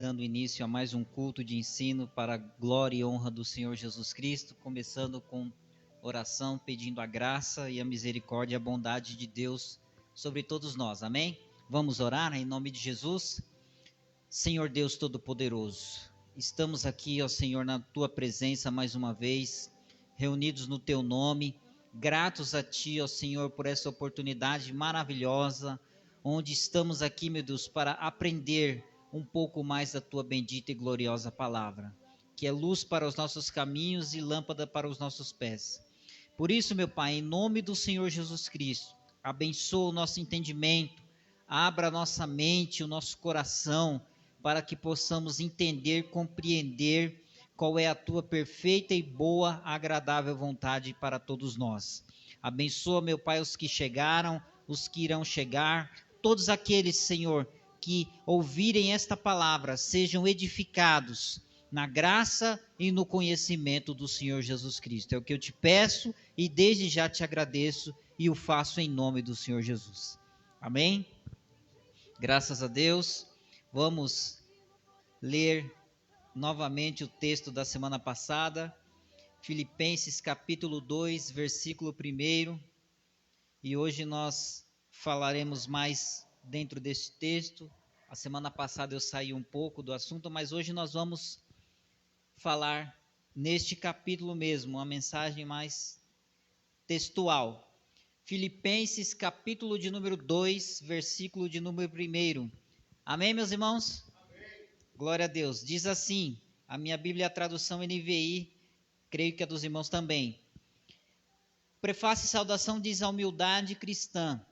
Dando início a mais um culto de ensino para a glória e honra do Senhor Jesus Cristo, começando com oração, pedindo a graça e a misericórdia e a bondade de Deus sobre todos nós, amém? Vamos orar em nome de Jesus? Senhor Deus Todo-Poderoso, estamos aqui, ó Senhor, na Tua presença mais uma vez, reunidos no Teu nome, gratos a Ti, ó Senhor, por essa oportunidade maravilhosa, onde estamos aqui, meu Deus, para aprender um pouco mais da Tua bendita e gloriosa palavra, que é luz para os nossos caminhos e lâmpada para os nossos pés. Por isso, meu Pai, em nome do Senhor Jesus Cristo, abençoa o nosso entendimento, abra a nossa mente, o nosso coração, para que possamos entender, compreender qual é a Tua perfeita e boa, agradável vontade para todos nós. Abençoa, meu Pai, os que chegaram, os que irão chegar, todos aqueles, Senhor, que ouvirem esta palavra, sejam edificados na graça e no conhecimento do Senhor Jesus Cristo. É o que eu te peço e desde já te agradeço e o faço em nome do Senhor Jesus. Amém? Graças a Deus. Vamos ler novamente o texto da semana passada, Filipenses capítulo 2, versículo 1. E hoje nós falaremos mais dentro deste texto. A semana passada eu saí um pouco do assunto, mas hoje nós vamos falar neste capítulo mesmo, uma mensagem mais textual. Filipenses capítulo de número 2, versículo de número 1. Amém, meus irmãos? Amém. Glória a Deus. Diz assim, a minha Bíblia, a tradução NVI, creio que a dos irmãos também. Prefácio e saudação diz a humildade cristã.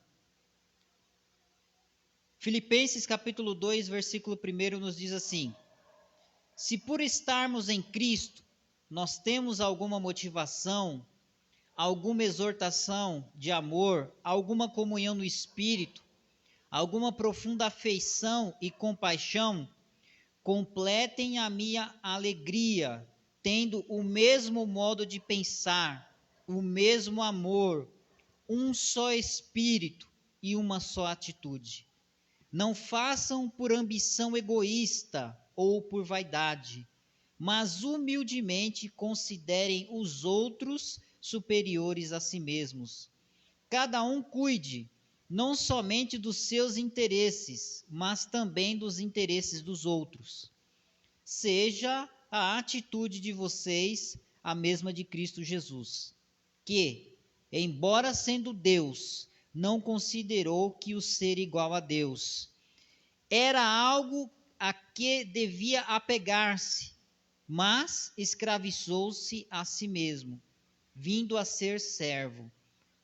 Filipenses capítulo 2, versículo 1 nos diz assim: se por estarmos em Cristo, nós temos alguma motivação, alguma exortação de amor, alguma comunhão no Espírito, alguma profunda afeição e compaixão, completem a minha alegria, tendo o mesmo modo de pensar, o mesmo amor, um só Espírito e uma só atitude. Não façam por ambição egoísta ou por vaidade, mas humildemente considerem os outros superiores a si mesmos. Cada um cuide não somente dos seus interesses, mas também dos interesses dos outros. Seja a atitude de vocês a mesma de Cristo Jesus, que, embora sendo Deus, não considerou que o ser igual a Deus era algo a que devia apegar-se, mas escravizou-se a si mesmo, vindo a ser servo,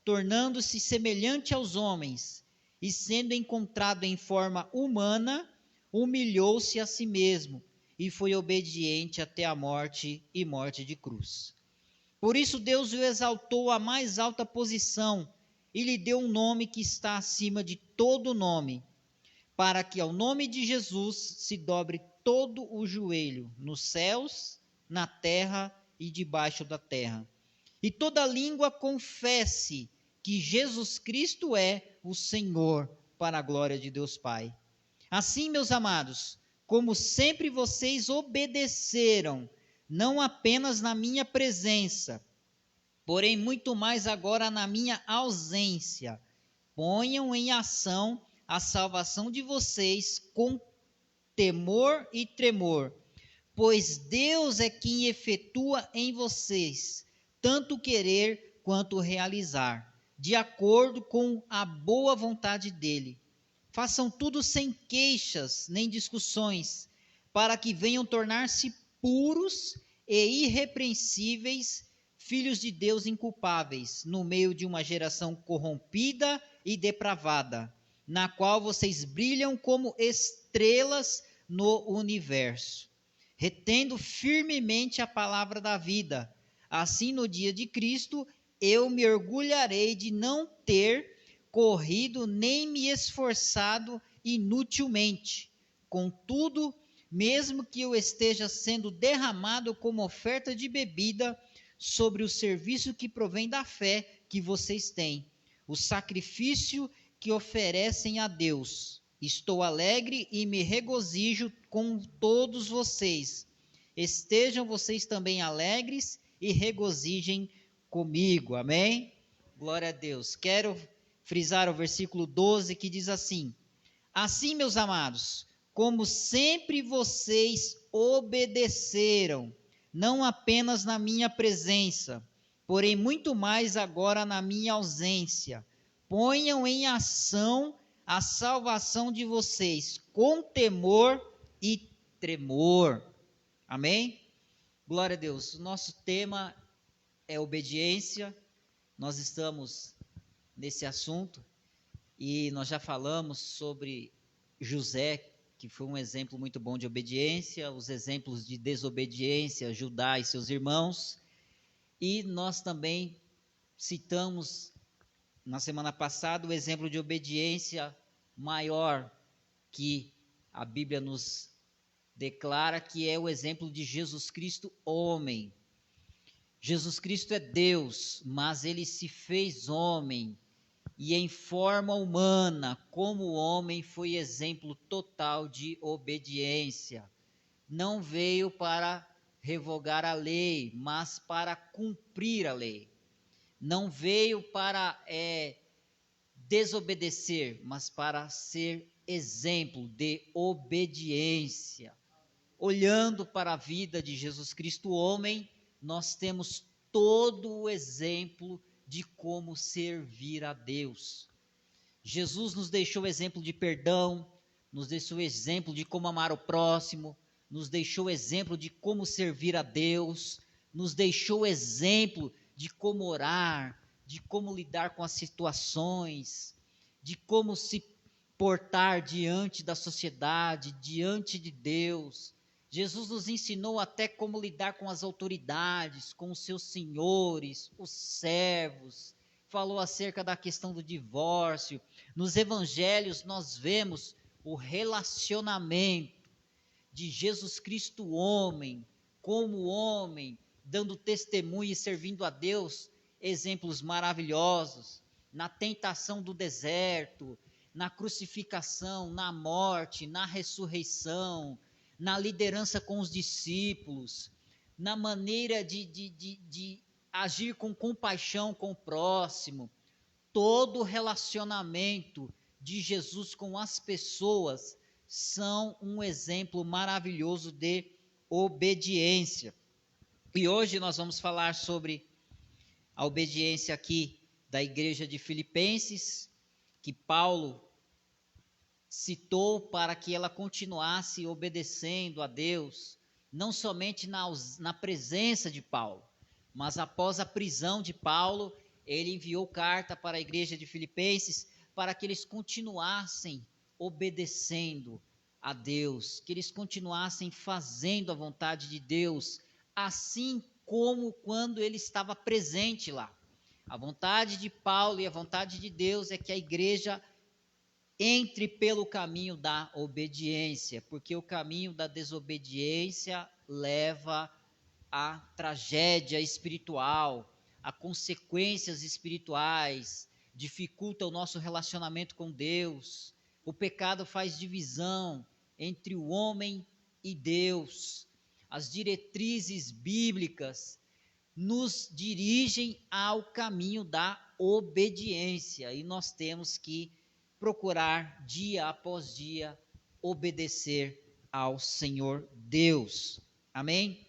tornando-se semelhante aos homens, e sendo encontrado em forma humana, humilhou-se a si mesmo, e foi obediente até a morte e morte de cruz. Por isso Deus o exaltou à mais alta posição, e lhe deu um nome que está acima de todo nome, para que ao nome de Jesus se dobre todo o joelho, nos céus, na terra e debaixo da terra, e toda língua confesse que Jesus Cristo é o Senhor, para a glória de Deus Pai. Assim, meus amados, como sempre vocês obedeceram, não apenas na minha presença, porém muito mais agora na minha ausência, ponham em ação a salvação de vocês com temor e tremor, pois Deus é quem efetua em vocês tanto querer quanto realizar, de acordo com a boa vontade dele. Façam tudo sem queixas nem discussões, para que venham tornar-se puros e irrepreensíveis, filhos de Deus inculpáveis, no meio de uma geração corrompida e depravada, na qual vocês brilham como estrelas no universo, retendo firmemente a palavra da vida. Assim, no dia de Cristo, eu me orgulharei de não ter corrido nem me esforçado inutilmente. Contudo, mesmo que eu esteja sendo derramado como oferta de bebida sobre o serviço que provém da fé que vocês têm, o sacrifício que oferecem a Deus, Estou alegre e me regozijo com todos vocês. Estejam vocês também alegres e regozijem comigo. Amém? Glória a Deus. Quero frisar o versículo 12 que diz assim: Assim, meus amados, como sempre vocês obedeceram, não apenas na minha presença, porém muito mais agora na minha ausência, ponham em ação a salvação de vocês com temor e tremor. Amém? Glória a Deus. O nosso tema é obediência. Nós estamos nesse assunto e nós já falamos sobre José, que foi um exemplo muito bom de obediência, os exemplos de desobediência, Judá e seus irmãos, e nós também citamos na semana passada o exemplo de obediência maior que a Bíblia nos declara, que é o exemplo de Jesus Cristo, homem. Jesus Cristo é Deus, mas ele se fez homem e em forma humana, como homem, foi exemplo total de obediência. Não veio para revogar a lei, mas para cumprir a lei. Não veio para desobedecer, mas para ser exemplo de obediência. Olhando para a vida de Jesus Cristo, homem, nós temos todo o exemplo de como servir a Deus. Jesus nos deixou exemplo de perdão, nos deixou exemplo de como amar o próximo, nos deixou exemplo de como servir a Deus, nos deixou exemplo de como orar, de como lidar com as situações, de como se portar diante da sociedade, diante de Deus. Jesus nos ensinou até como lidar com as autoridades, com os seus senhores, os servos. Falou acerca da questão do divórcio. Nos evangelhos nós vemos o relacionamento de Jesus Cristo homem, como homem, dando testemunho e servindo a Deus, exemplos maravilhosos, na tentação do deserto, na crucificação, na morte, na ressurreição, na liderança com os discípulos, na maneira de agir com compaixão com o próximo. Todo o relacionamento de Jesus com as pessoas são um exemplo maravilhoso de obediência. E hoje nós vamos falar sobre a obediência aqui da igreja de Filipenses, que Paulo citou para que ela continuasse obedecendo a Deus, não somente na presença de Paulo, mas após a prisão de Paulo, ele enviou carta para a igreja de Filipenses para que eles continuassem obedecendo a Deus, que eles continuassem fazendo a vontade de Deus, assim como quando ele estava presente lá. A vontade de Paulo e a vontade de Deus é que a igreja entre pelo caminho da obediência, porque o caminho da desobediência leva à tragédia espiritual, a consequências espirituais, dificulta o nosso relacionamento com Deus. O pecado faz divisão entre o homem e Deus. As diretrizes bíblicas nos dirigem ao caminho da obediência e nós temos que procurar dia após dia obedecer ao Senhor Deus. Amém?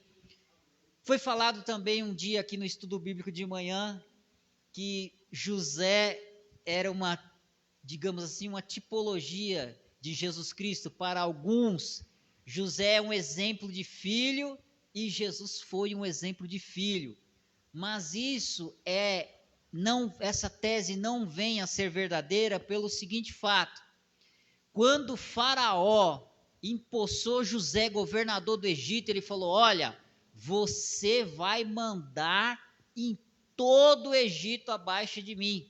Foi falado também um dia aqui no estudo bíblico de manhã que José era uma, digamos assim, uma tipologia de Jesus Cristo. Para alguns, José é um exemplo de filho e Jesus foi um exemplo de filho. Mas essa tese não vem a ser verdadeira pelo seguinte fato: quando Faraó empossou José governador do Egito, ele falou: olha, você vai mandar em todo o Egito abaixo de mim.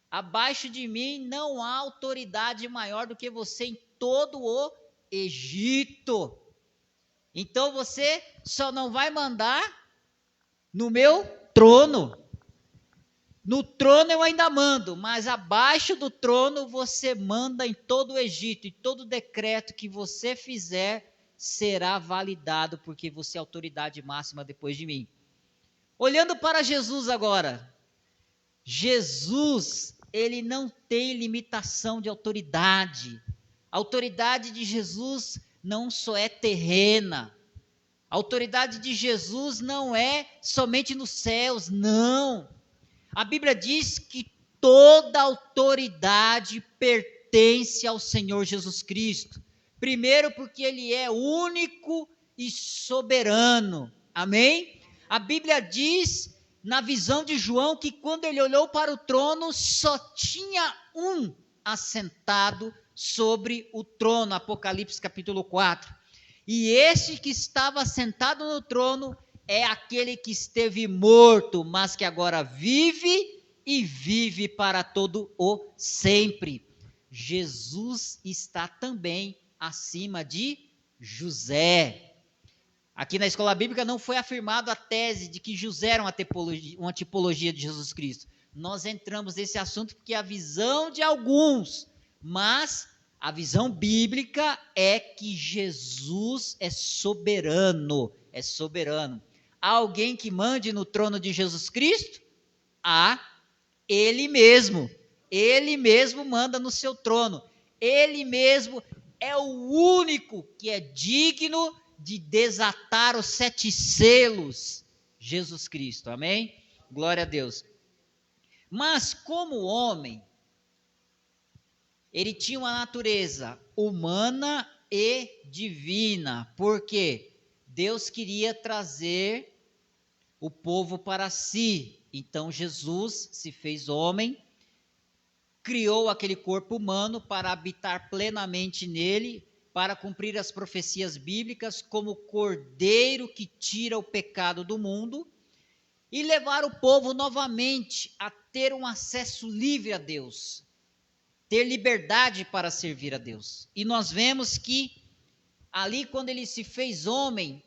Abaixo de mim não há autoridade maior do que você em todo o Egito. Então você só não vai mandar no meu trono. No trono eu ainda mando, mas abaixo do trono você manda em todo o Egito, e todo decreto que você fizer será validado, porque você é autoridade máxima depois de mim. Olhando para Jesus agora, Jesus, ele não tem limitação de autoridade. A autoridade de Jesus não só é terrena. A autoridade de Jesus não é somente nos céus, não. A Bíblia diz que toda autoridade pertence ao Senhor Jesus Cristo. Primeiro, porque Ele é único e soberano. Amém? A Bíblia diz, na visão de João, que quando ele olhou para o trono, só tinha um assentado sobre o trono. Apocalipse capítulo 4. E este que estava sentado no trono é aquele que esteve morto, mas que agora vive e vive para todo o sempre. Jesus está também acima de José. Aqui na escola bíblica não foi afirmado a tese de que José era uma tipologia de Jesus Cristo. Nós entramos nesse assunto porque é a visão de alguns, mas a visão bíblica é que Jesus é soberano, é soberano. Há alguém que mande no trono de Jesus Cristo? Há Ele mesmo manda no seu trono, Ele mesmo é o único que é digno de desatar os 7 selos, Jesus Cristo, amém? Glória a Deus. Mas como homem, ele tinha uma natureza humana e divina, porque Deus queria trazer o povo para si. Então Jesus se fez homem, criou aquele corpo humano para habitar plenamente nele, para cumprir as profecias bíblicas como cordeiro que tira o pecado do mundo e levar o povo novamente a ter um acesso livre a Deus, ter liberdade para servir a Deus. E nós vemos que ali quando ele se fez homem,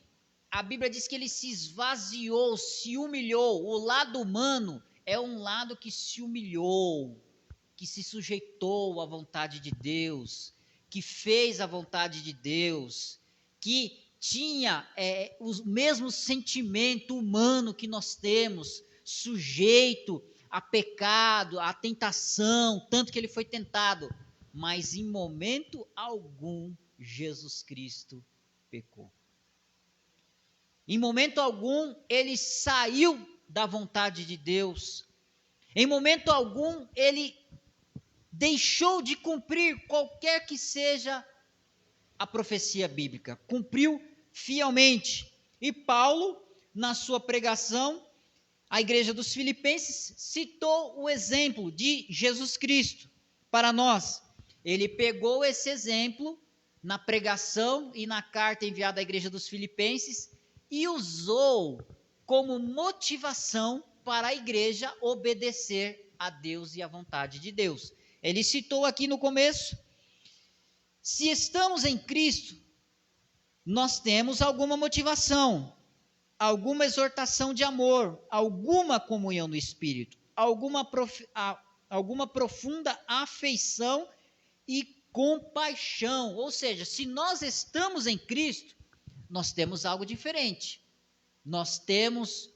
a Bíblia diz que ele se esvaziou, se humilhou. O lado humano é um lado que se humilhou, que se sujeitou à vontade de Deus, que fez a vontade de Deus, que tinha o mesmo sentimento humano que nós temos, sujeito a pecado, a tentação, tanto que ele foi tentado, mas em momento algum Jesus Cristo pecou. Em momento algum ele saiu da vontade de Deus. Em momento algum ele deixou de cumprir qualquer que seja a profecia bíblica. Cumpriu fielmente. E Paulo, na sua pregação à igreja dos Filipenses, citou o exemplo de Jesus Cristo para nós. Ele pegou esse exemplo na pregação e na carta enviada à igreja dos Filipenses e usou como motivação para a igreja obedecer a Deus e à vontade de Deus. Ele citou aqui no começo: se estamos em Cristo, nós temos alguma motivação, alguma exortação de amor, alguma comunhão no Espírito, alguma profunda afeição e compaixão. Ou seja, se nós estamos em Cristo, nós temos algo diferente. Nós temos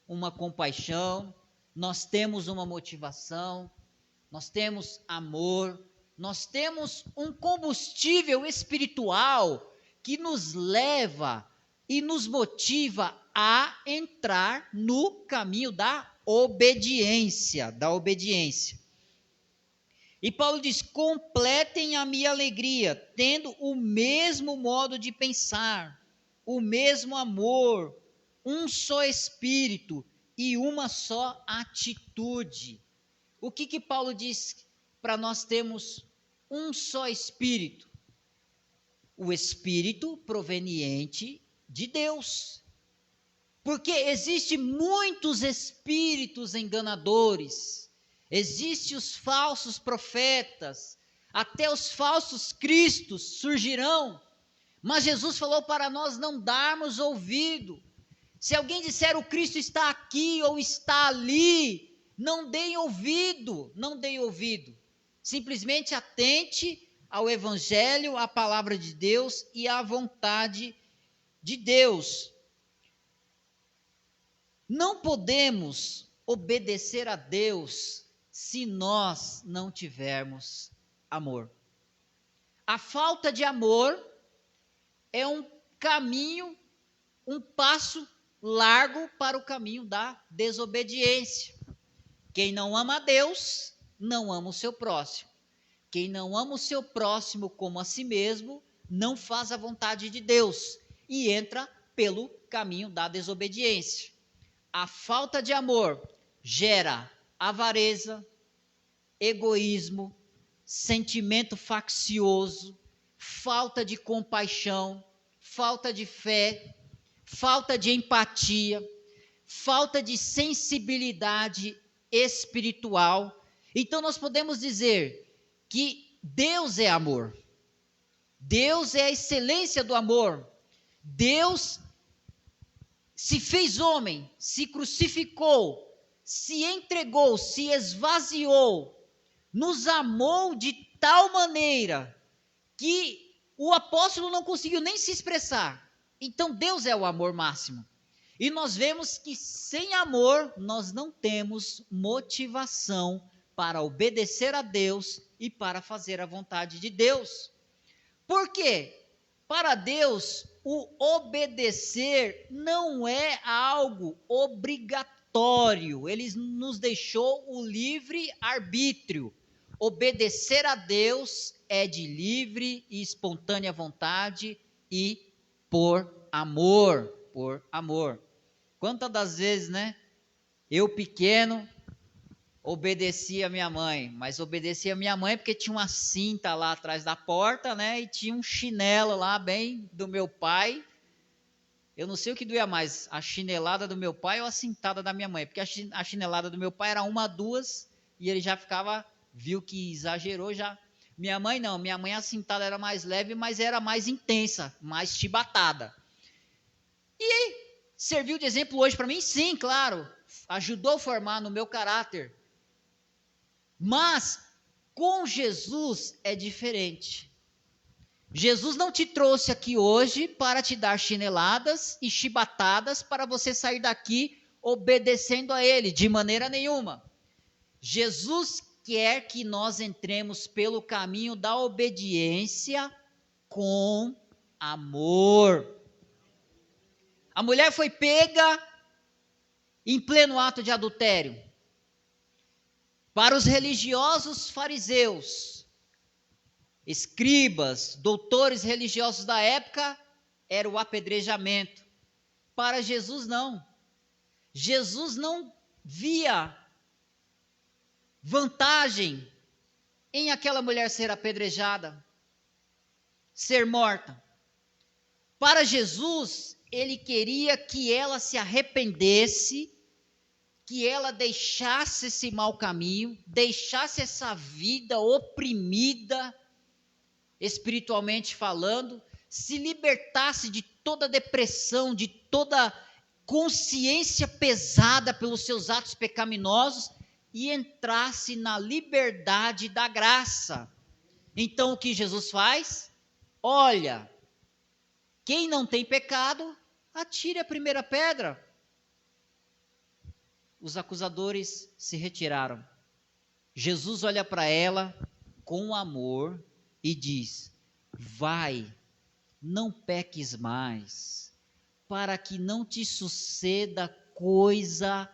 uma compaixão, nós temos uma motivação, nós temos amor, nós temos um combustível espiritual que nos leva e nos motiva a entrar no caminho da obediência, E Paulo diz: completem a minha alegria, tendo o mesmo modo de pensar, o mesmo amor, um só espírito e uma só atitude. O que Paulo diz para nós termos um só espírito? O espírito proveniente de Deus. Porque existem muitos espíritos enganadores, existem os falsos profetas, até os falsos cristos surgirão, mas Jesus falou para nós não darmos ouvido. Se alguém disser o Cristo está aqui ou está ali, Não deem ouvido, não deem ouvido. Simplesmente atente ao Evangelho, à palavra de Deus e à vontade de Deus. Não podemos obedecer a Deus se nós não tivermos amor. A falta de amor é um caminho, um passo largo para o caminho da desobediência. Quem não ama a Deus, não ama o seu próximo. Quem não ama o seu próximo como a si mesmo, não faz a vontade de Deus e entra pelo caminho da desobediência. A falta de amor gera avareza, egoísmo, sentimento faccioso, falta de compaixão, falta de fé, falta de empatia, falta de sensibilidade espiritual. Então nós podemos dizer que Deus é amor. Deus é a excelência do amor. Deus se fez homem, se crucificou, se entregou, se esvaziou, nos amou de tal maneira que o apóstolo não conseguiu nem se expressar. Então Deus é o amor máximo. E nós vemos que sem amor nós não temos motivação para obedecer a Deus e para fazer a vontade de Deus. Por quê? Para Deus, o obedecer não é algo obrigatório. Ele nos deixou o livre arbítrio. Obedecer a Deus é de livre e espontânea vontade e por amor. Por amor. Quantas das vezes, né? Eu pequeno obedecia a minha mãe, mas obedecia a minha mãe porque tinha uma cinta lá atrás da porta, né? E tinha um chinelo lá bem do meu pai. Eu não sei o que doía mais, a chinelada do meu pai ou a cintada da minha mãe, porque a chinelada do meu pai era uma, duas, e ele já ficava, viu que exagerou já. Minha mãe não, minha mãe a cintada era mais leve, mas era mais intensa, mais chibatada. E serviu de exemplo hoje para mim? Sim, claro, ajudou a formar no meu caráter. Mas com Jesus é diferente. Jesus não te trouxe aqui hoje para te dar chineladas e chibatadas para você sair daqui obedecendo a Ele, de maneira nenhuma. Jesus quer que nós entremos pelo caminho da obediência com amor. A mulher foi pega em pleno ato de adultério. Para os religiosos fariseus, escribas, doutores religiosos da época, era o apedrejamento. Para Jesus, não. Jesus não via vantagem em aquela mulher ser apedrejada, ser morta. Para Jesus, ele queria que ela se arrependesse, que ela deixasse esse mau caminho, deixasse essa vida oprimida, espiritualmente falando, se libertasse de toda depressão, de toda consciência pesada pelos seus atos pecaminosos e entrasse na liberdade da graça. Então o que Jesus faz? Olha, quem não tem pecado, atire a primeira pedra. Os acusadores se retiraram. Jesus olha para ela com amor e diz: vai, não peques mais, para que não te suceda coisa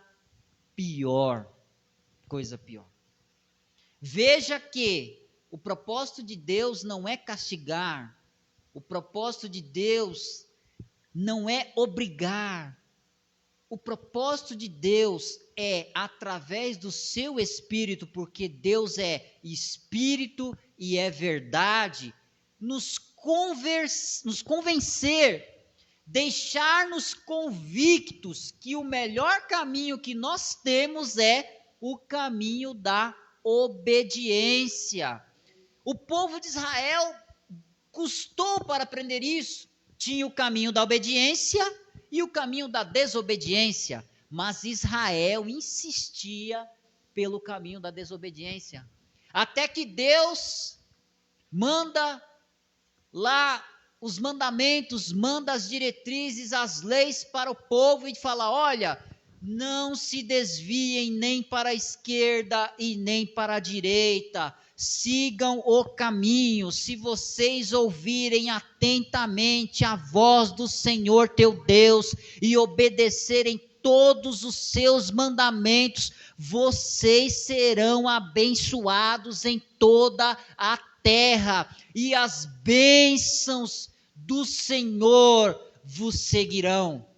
pior. Coisa pior. Veja que o propósito de Deus não é castigar, o propósito de Deus não é obrigar. O propósito de Deus é através do seu Espírito, porque Deus é Espírito e é verdade, nos convencer, deixar-nos convictos que o melhor caminho que nós temos é o caminho da obediência. O povo de Israel custou para aprender isso. Tinha o caminho da obediência e o caminho da desobediência, mas Israel insistia pelo caminho da desobediência. Até que Deus manda lá os mandamentos, manda as diretrizes, as leis para o povo e fala: olha, não se desviem nem para a esquerda e nem para a direita, sigam o caminho. Se vocês ouvirem atentamente a voz do Senhor teu Deus e obedecerem todos os seus mandamentos, vocês serão abençoados em toda a terra, e as bênçãos do Senhor vos seguirão.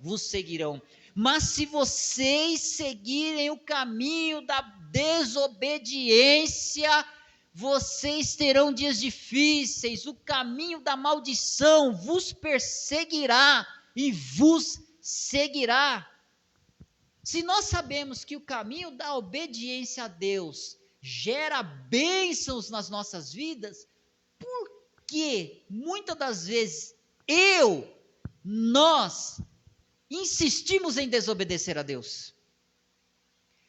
Mas se vocês seguirem o caminho da desobediência, vocês terão dias difíceis, o caminho da maldição vos perseguirá e vos seguirá. Se nós sabemos que o caminho da obediência a Deus gera bênçãos nas nossas vidas, por que muitas das vezes nós insistimos em desobedecer a Deus?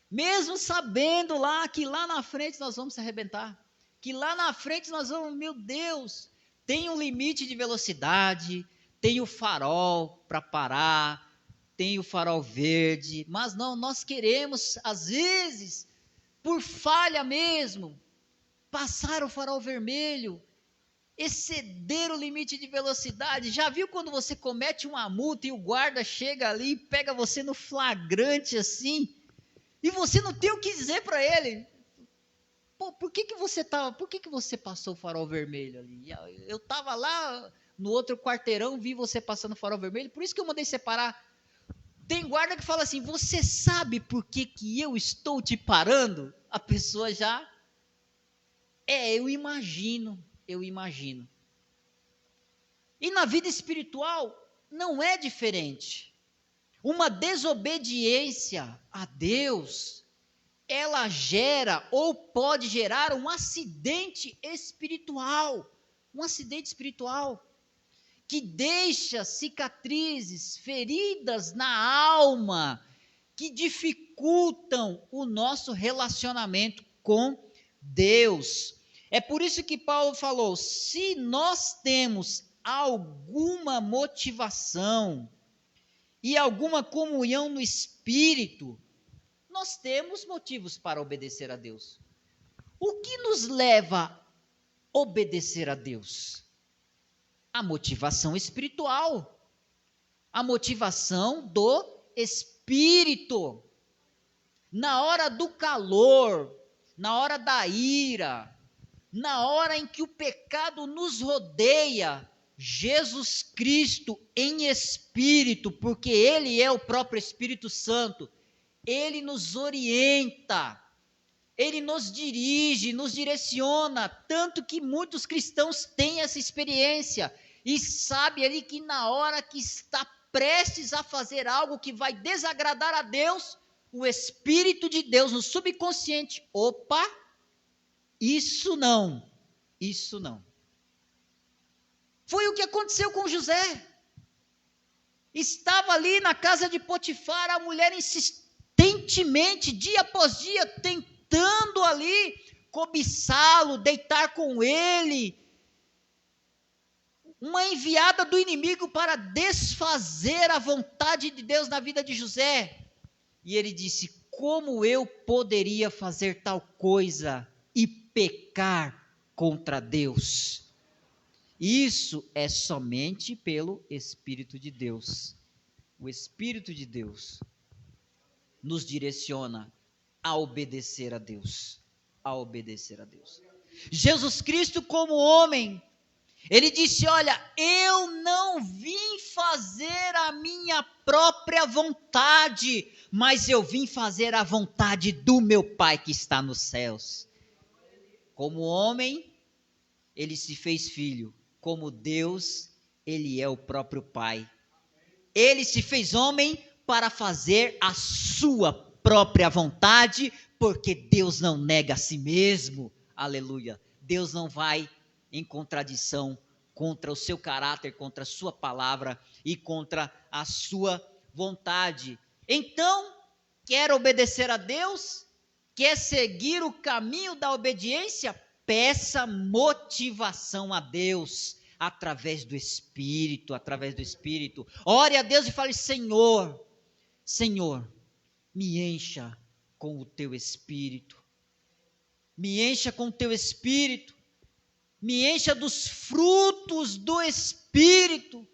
Mesmo sabendo que lá na frente nós vamos se arrebentar, que lá na frente nós vamos, meu Deus, tem um limite de velocidade, tem o farol para parar, tem o farol verde, mas não, nós queremos, às vezes, por falha mesmo, passar o farol vermelho, exceder o limite de velocidade. Já viu quando você comete uma multa e o guarda chega ali e pega você no flagrante assim, e você não tem o que dizer para ele? Pô, por que você passou o farol vermelho ali? Eu estava lá no outro quarteirão, vi você passando o farol vermelho, por isso que eu mandei separar. Tem guarda que fala assim: você sabe por que eu estou te parando? A pessoa já... eu imagino. E na vida espiritual não é diferente. Uma desobediência a Deus, ela gera ou pode gerar um acidente espiritual. Que deixa cicatrizes, feridas na alma, que dificultam o nosso relacionamento com Deus. É por isso que Paulo falou: se nós temos alguma motivação e alguma comunhão no Espírito, nós temos motivos para obedecer a Deus. O que nos leva a obedecer a Deus? A motivação espiritual, a motivação do Espírito. Na hora do calor, na hora da ira, na hora em que o pecado nos rodeia, Jesus Cristo em Espírito, porque Ele é o próprio Espírito Santo, Ele nos orienta, Ele nos dirige, nos direciona, tanto que muitos cristãos têm essa experiência, e sabe ali que na hora que está prestes a fazer algo que vai desagradar a Deus, o Espírito de Deus no subconsciente: opa, isso não. Foi o que aconteceu com José. Estava ali na casa de Potifar, a mulher insistentemente, dia após dia, tentando ali cobiçá-lo, deitar com ele. Uma enviada do inimigo para desfazer a vontade de Deus na vida de José. E ele disse: como eu poderia fazer tal coisa e pecar contra Deus? Isso é somente pelo Espírito de Deus. O Espírito de Deus nos direciona a obedecer a Deus. Jesus Cristo, como homem, Ele disse: olha, eu não vim fazer a minha própria vontade, mas eu vim fazer a vontade do meu Pai que está nos céus. Como homem, Ele se fez filho. Como Deus, Ele é o próprio Pai. Ele se fez homem para fazer a sua própria vontade, porque Deus não nega a si mesmo. Aleluia. Deus não vai em contradição contra o seu caráter, contra a sua palavra e contra a sua vontade. Então, quer obedecer a Deus? Quer seguir o caminho da obediência? Peça motivação a Deus através do Espírito, através do Espírito. Ore a Deus e fale: Senhor, Senhor, me encha com o teu Espírito. Me encha com o teu Espírito. Me encha dos frutos do Espírito.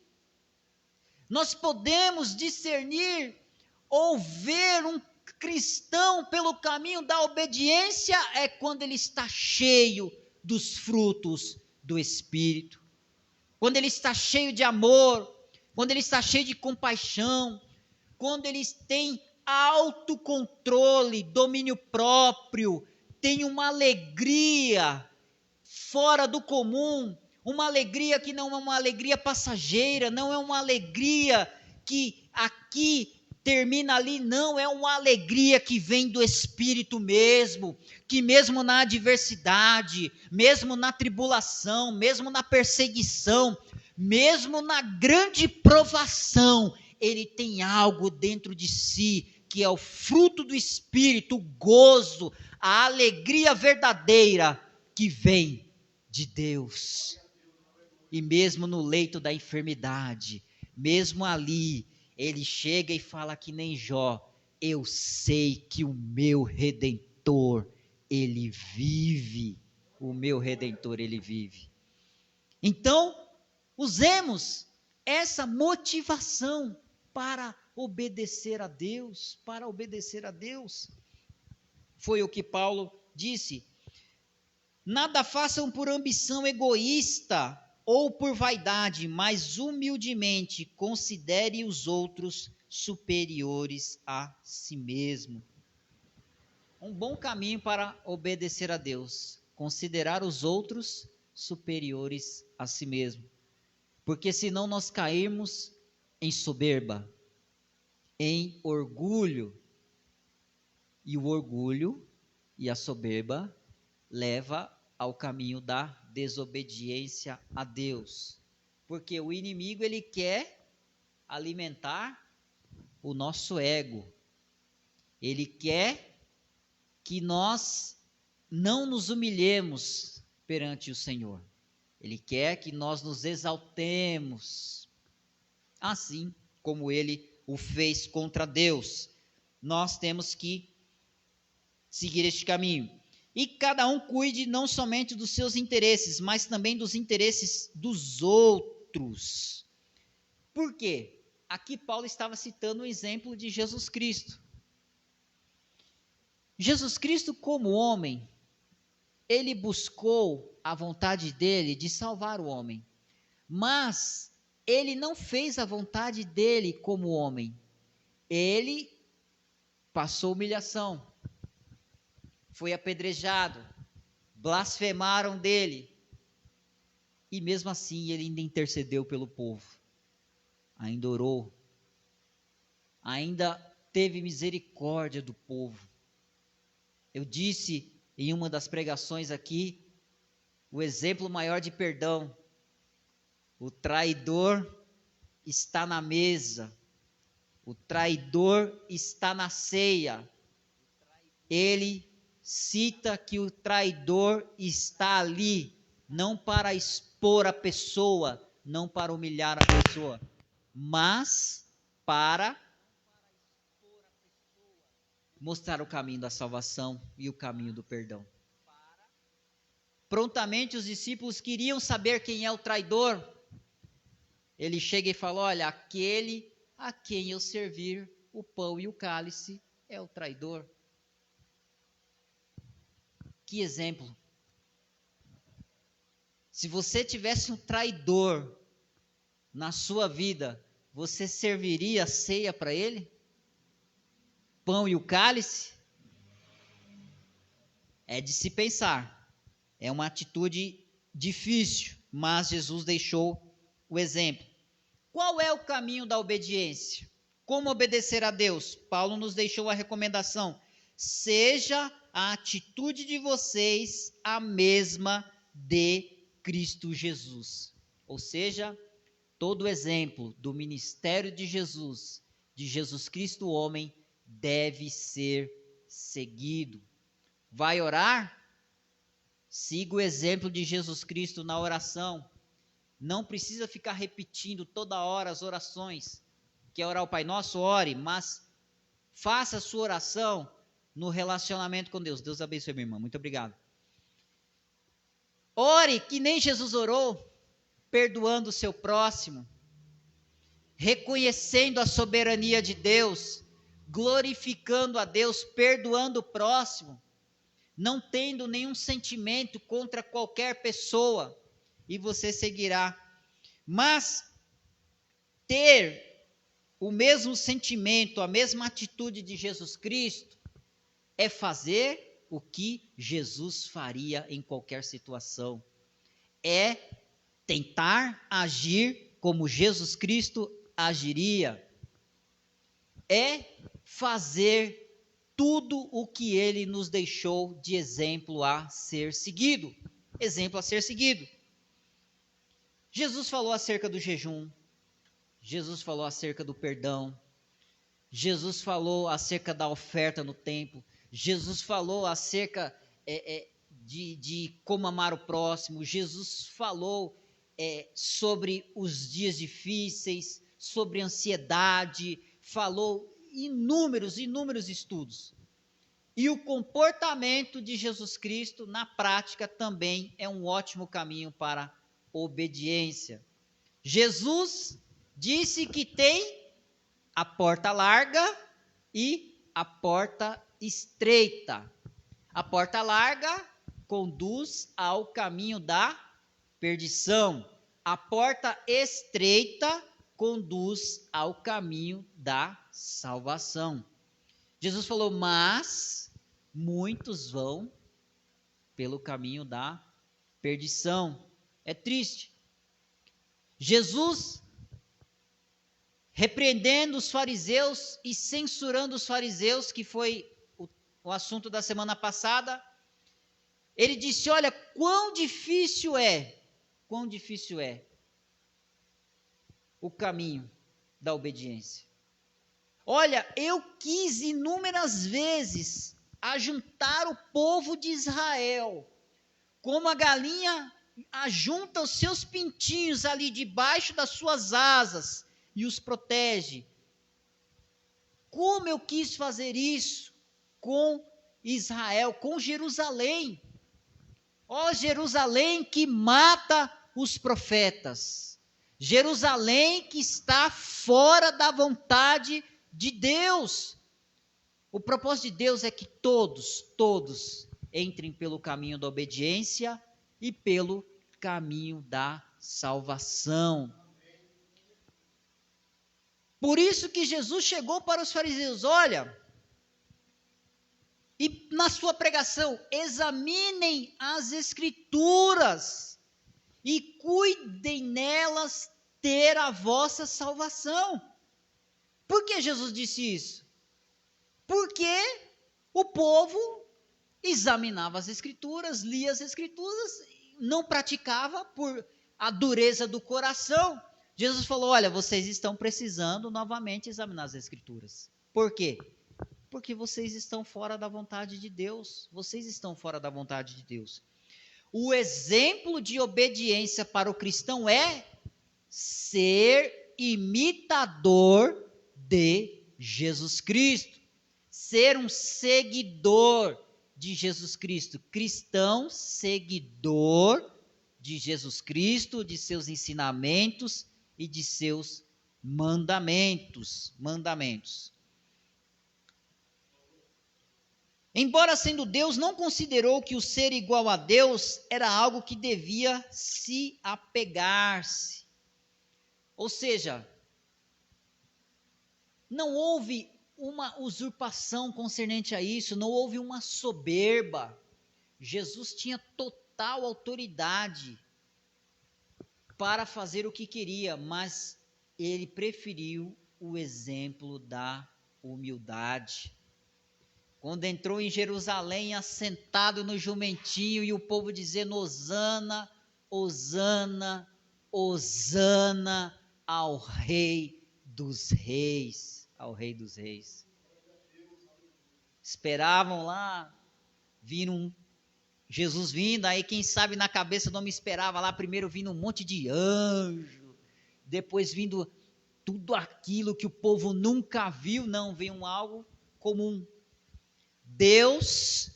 Nós podemos discernir ou ver um cristão pelo caminho da obediência é quando ele está cheio dos frutos do Espírito. Quando ele está cheio de amor, quando ele está cheio de compaixão, quando ele tem autocontrole, domínio próprio, tem uma alegria fora do comum, uma alegria que não é uma alegria passageira, não é uma alegria que aqui termina ali, não, é uma alegria que vem do Espírito mesmo, que mesmo na adversidade, mesmo na tribulação, mesmo na perseguição, mesmo na grande provação, ele tem algo dentro de si, que é o fruto do Espírito, o gozo, a alegria verdadeira que vem de Deus. E mesmo no leito da enfermidade, mesmo ali, ele chega e fala que nem Jó: eu sei que o meu Redentor, ele vive. O meu Redentor, ele vive. Então, usemos essa motivação para obedecer a Deus, para obedecer a Deus. Foi o que Paulo disse: nada façam por ambição egoísta ou por vaidade, mas humildemente considere os outros superiores a si mesmo. Um bom caminho para obedecer a Deus: considerar os outros superiores a si mesmo. Porque senão nós cairmos em soberba, em orgulho. E o orgulho e a soberba leva ao caminho da desobediência a Deus. Porque o inimigo, ele quer alimentar o nosso ego. Ele quer que nós não nos humilhemos perante o Senhor. Ele quer que nós nos exaltemos, assim como ele o fez contra Deus. Nós temos que seguir este caminho. E cada um cuide não somente dos seus interesses, mas também dos interesses dos outros. Por quê? Aqui Paulo estava citando o exemplo de Jesus Cristo. Jesus Cristo, como homem, ele buscou a vontade dele de salvar o homem, mas ele não fez a vontade dele como homem. Ele passou humilhação, foi apedrejado, blasfemaram dele, e mesmo assim ele ainda intercedeu pelo povo, ainda orou, ainda teve misericórdia do povo. Eu disse em uma das pregações aqui, o exemplo maior de perdão: o traidor está na mesa, o traidor está na ceia. Ele cita que o traidor está ali, não para expor a pessoa, não para humilhar a pessoa, mas para mostrar o caminho da salvação e o caminho do perdão. Prontamente os discípulos queriam saber quem é o traidor. Ele chega e fala: olha, aquele a quem eu servir o pão e o cálice é o traidor. Que exemplo! Se você tivesse um traidor na sua vida, você serviria a ceia para ele? Pão e o cálice? É de se pensar. É uma atitude difícil, mas Jesus deixou o exemplo. Qual é o caminho da obediência? Como obedecer a Deus? Paulo nos deixou a recomendação: seja a atitude de vocês a mesma de Cristo Jesus. Ou seja, todo o exemplo do ministério de Jesus Cristo homem, deve ser seguido. Vai orar? Siga o exemplo de Jesus Cristo na oração. Não precisa ficar repetindo toda hora as orações. Quer orar o Pai Nosso? Ore, mas faça a sua oração no relacionamento com Deus. Deus abençoe, minha irmã. Muito obrigado. Ore que nem Jesus orou, perdoando o seu próximo, reconhecendo a soberania de Deus, glorificando a Deus, perdoando o próximo, não tendo nenhum sentimento contra qualquer pessoa, e você seguirá. Mas ter o mesmo sentimento, a mesma atitude de Jesus Cristo, é fazer o que Jesus faria em qualquer situação. É tentar agir como Jesus Cristo agiria. É fazer tudo o que ele nos deixou de exemplo a ser seguido. Exemplo a ser seguido. Jesus falou acerca do jejum, Jesus falou acerca do perdão, Jesus falou acerca da oferta no templo, Jesus falou acerca de como amar o próximo, Jesus falou sobre os dias difíceis, sobre ansiedade, falou inúmeros estudos. E o comportamento de Jesus Cristo, na prática, também é um ótimo caminho para obediência. Jesus disse que tem a porta larga e a porta estreita. A porta larga conduz ao caminho da perdição. A porta estreita conduz ao caminho da salvação. Jesus falou, mas muitos vão pelo caminho da perdição. É triste. Jesus, repreendendo os fariseus e censurando os fariseus, que foi o assunto da semana passada, ele disse, olha, quão difícil é o caminho da obediência. Olha, eu quis inúmeras vezes ajuntar o povo de Israel, como a galinha ajunta os seus pintinhos ali debaixo das suas asas e os protege. Como eu quis fazer isso com Israel, com Jerusalém. Ó Jerusalém que mata os profetas. Jerusalém que está fora da vontade de Deus. O propósito de Deus é que todos entrem pelo caminho da obediência e pelo caminho da salvação. Por isso que Jesus chegou para os fariseus, olha, e na sua pregação, examinem as escrituras e cuidem nelas ter a vossa salvação. Por que Jesus disse isso? Porque o povo examinava as escrituras, lia as escrituras, não praticava por a dureza do coração. Jesus falou, olha, vocês estão precisando novamente examinar as escrituras. Por quê? Porque vocês estão fora da vontade de Deus. Vocês estão fora da vontade de Deus. O exemplo de obediência para o cristão é ser imitador de Jesus Cristo. Ser um seguidor de Jesus Cristo. Cristão seguidor de Jesus Cristo, de seus ensinamentos e de seus mandamentos. Embora sendo Deus, não considerou que o ser igual a Deus era algo que devia se apegar-se. Ou seja, não houve uma usurpação concernente a isso, não houve uma soberba. Jesus tinha total autoridade para fazer o que queria, mas ele preferiu o exemplo da humildade. Quando entrou em Jerusalém, assentado no jumentinho, e o povo dizendo, Hosana, Hosana, Hosana ao Rei dos Reis. Ao Rei dos Reis. Esperavam lá viram Jesus vindo, aí quem sabe na cabeça não me esperava lá, primeiro vindo um monte de anjo, depois vindo tudo aquilo que o povo nunca viu, não, veio algo comum. Deus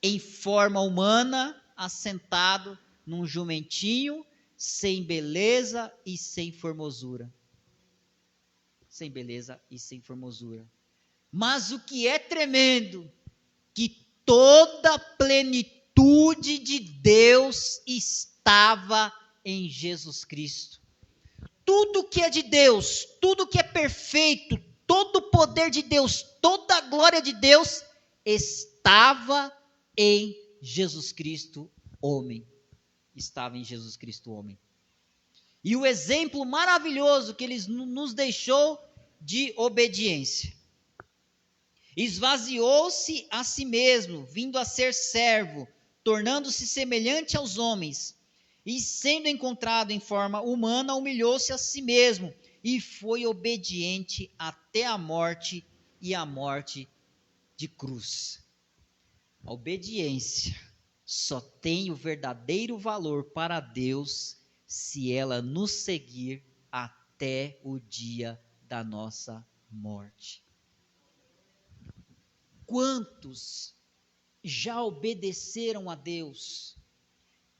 em forma humana, assentado num jumentinho, sem beleza e sem formosura. Sem beleza e sem formosura. Mas o que é tremendo, que toda a plenitude de Deus estava em Jesus Cristo. Tudo que é de Deus, tudo que é perfeito, todo o poder de Deus, toda a glória de Deus estava em Jesus Cristo, homem. Estava em Jesus Cristo, homem. E o exemplo maravilhoso que ele nos deixou de obediência. Esvaziou-se a si mesmo, vindo a ser servo, tornando-se semelhante aos homens, e sendo encontrado em forma humana, humilhou-se a si mesmo, e foi obediente até a morte, e a morte de cruz. A obediência só tem o verdadeiro valor para Deus se ela nos seguir até o dia da nossa morte. Quantos já obedeceram a Deus?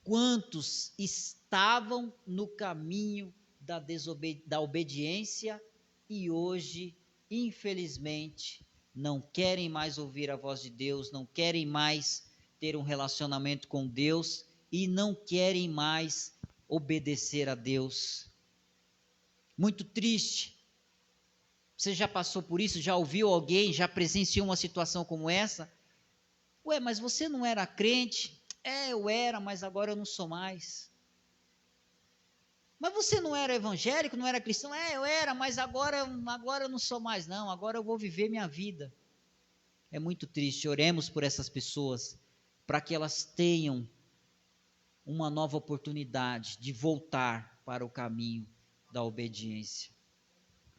Quantos estavam no caminho da obediência e hoje, infelizmente, não querem mais ouvir a voz de Deus, não querem mais ter um relacionamento com Deus e não querem mais obedecer a Deus? Muito triste. Você já passou por isso? Já ouviu alguém? Já presenciou uma situação como essa? Ué, mas você não era crente? Eu era, mas agora eu não sou mais. Mas você não era evangélico, não era cristão? Eu era, mas agora eu não sou mais não, agora eu vou viver minha vida. É muito triste. Oremos por essas pessoas, para que elas tenham uma nova oportunidade de voltar para o caminho da obediência.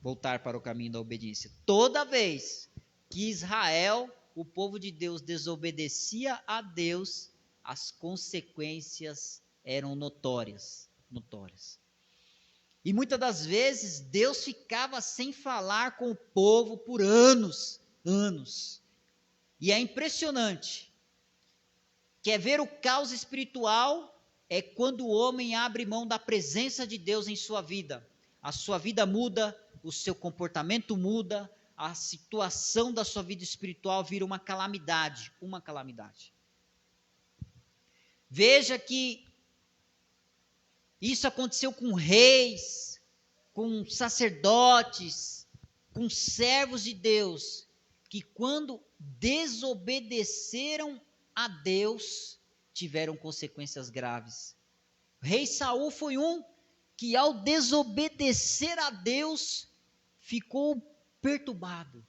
Voltar para o caminho da obediência. Toda vez que Israel, o povo de Deus, desobedecia a Deus, as consequências eram notórias. E muitas das vezes Deus ficava sem falar com o povo por anos. E é impressionante. Quer ver o caos espiritual? É quando o homem abre mão da presença de Deus em sua vida. A sua vida muda, o seu comportamento muda, a situação da sua vida espiritual vira uma calamidade. Veja que isso aconteceu com reis, com sacerdotes, com servos de Deus, que quando desobedeceram a Deus, tiveram consequências graves. O rei Saul foi um que ao desobedecer a Deus, ficou perturbado,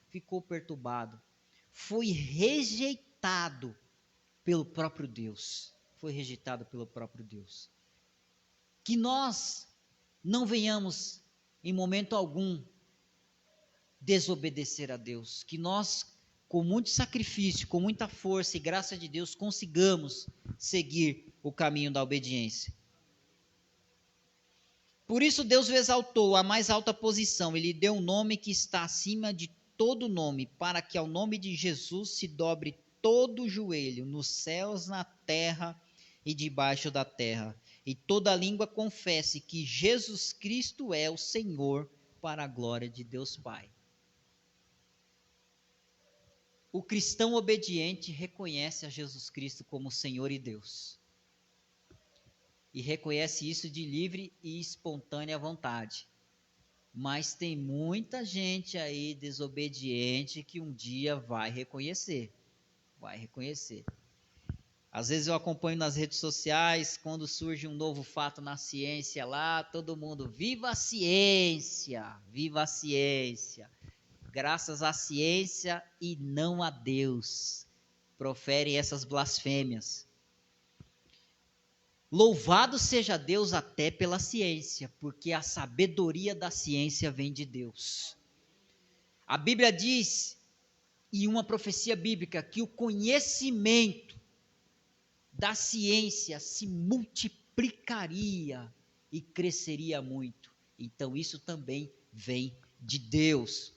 foi rejeitado pelo próprio Deus, Que nós não venhamos em momento algum desobedecer a Deus, que nós, com muito sacrifício, com muita força e graça de Deus, consigamos seguir o caminho da obediência. Por isso Deus o exaltou à mais alta posição, Ele deu um nome que está acima de todo nome, para que ao nome de Jesus se dobre todo o joelho, nos céus, na terra e debaixo da terra, e toda língua confesse que Jesus Cristo é o Senhor, para a glória de Deus Pai. O cristão obediente reconhece a Jesus Cristo como Senhor e Deus. E reconhece isso de livre e espontânea vontade. Mas tem muita gente aí desobediente que um dia vai reconhecer. Às vezes eu acompanho nas redes sociais, quando surge um novo fato na ciência lá, todo mundo, viva a ciência, graças à ciência e não a Deus, proferem essas blasfêmias. Louvado seja Deus até pela ciência, porque a sabedoria da ciência vem de Deus. A Bíblia diz, em uma profecia bíblica, que o conhecimento da ciência se multiplicaria e cresceria muito. Então isso também vem de Deus.